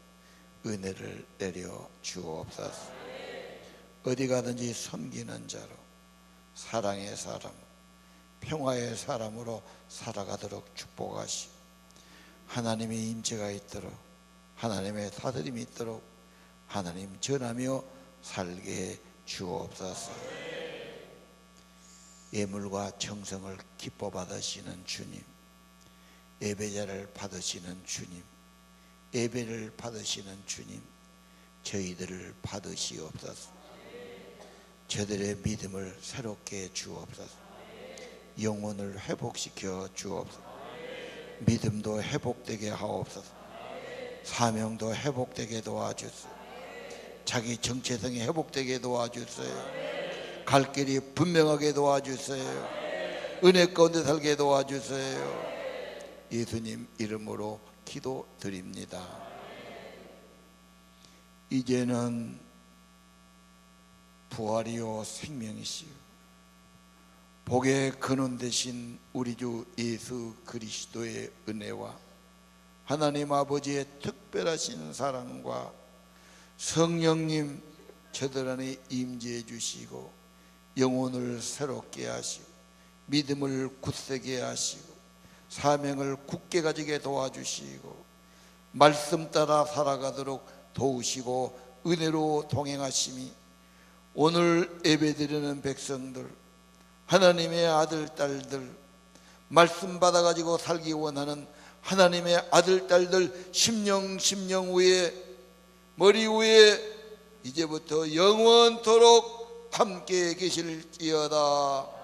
[SPEAKER 4] 은혜를 내려 주옵소서. 어디 가든지 섬기는 자로 사랑의 사람, 평화의 사람으로 살아가도록 축복하시고 하나님의 임재가 있도록 하나님의 다스림이 있도록 하나님 전하며 살게 주옵소서. 예물과 정성을 기뻐 받으시는 주님, 예배자를 받으시는 주님, 예배를 받으시는 주님, 저희들을 받으시옵소서. 저들의 믿음을 새롭게 주옵소서. 영혼을 회복시켜 주옵소서. 믿음도 회복되게 하옵소서. 사명도 회복되게 도와주소서. 자기 정체성이 회복되게 도와주세요. 갈 길이 분명하게 도와주세요. 은혜 가운데 살게 도와주세요. 예수님 이름으로 기도드립니다. 이제는 부활이요 생명이시요 복의 근원 되신 우리 주 예수 그리스도의 은혜와 하나님 아버지의 특별하신 사랑과 성령님 저들 안에 임재해 주시고 영혼을 새롭게 하시고 믿음을 굳세게 하시고 사명을 굳게 가지게 도와주시고 말씀 따라 살아가도록 도우시고 은혜로 동행하심이 오늘 예배드리는 백성들, 하나님의 아들 딸들, 말씀 받아가지고 살기 원하는 하나님의 아들 딸들 심령 위에, 머리 위에 이제부터 영원토록 함께 계실지어다.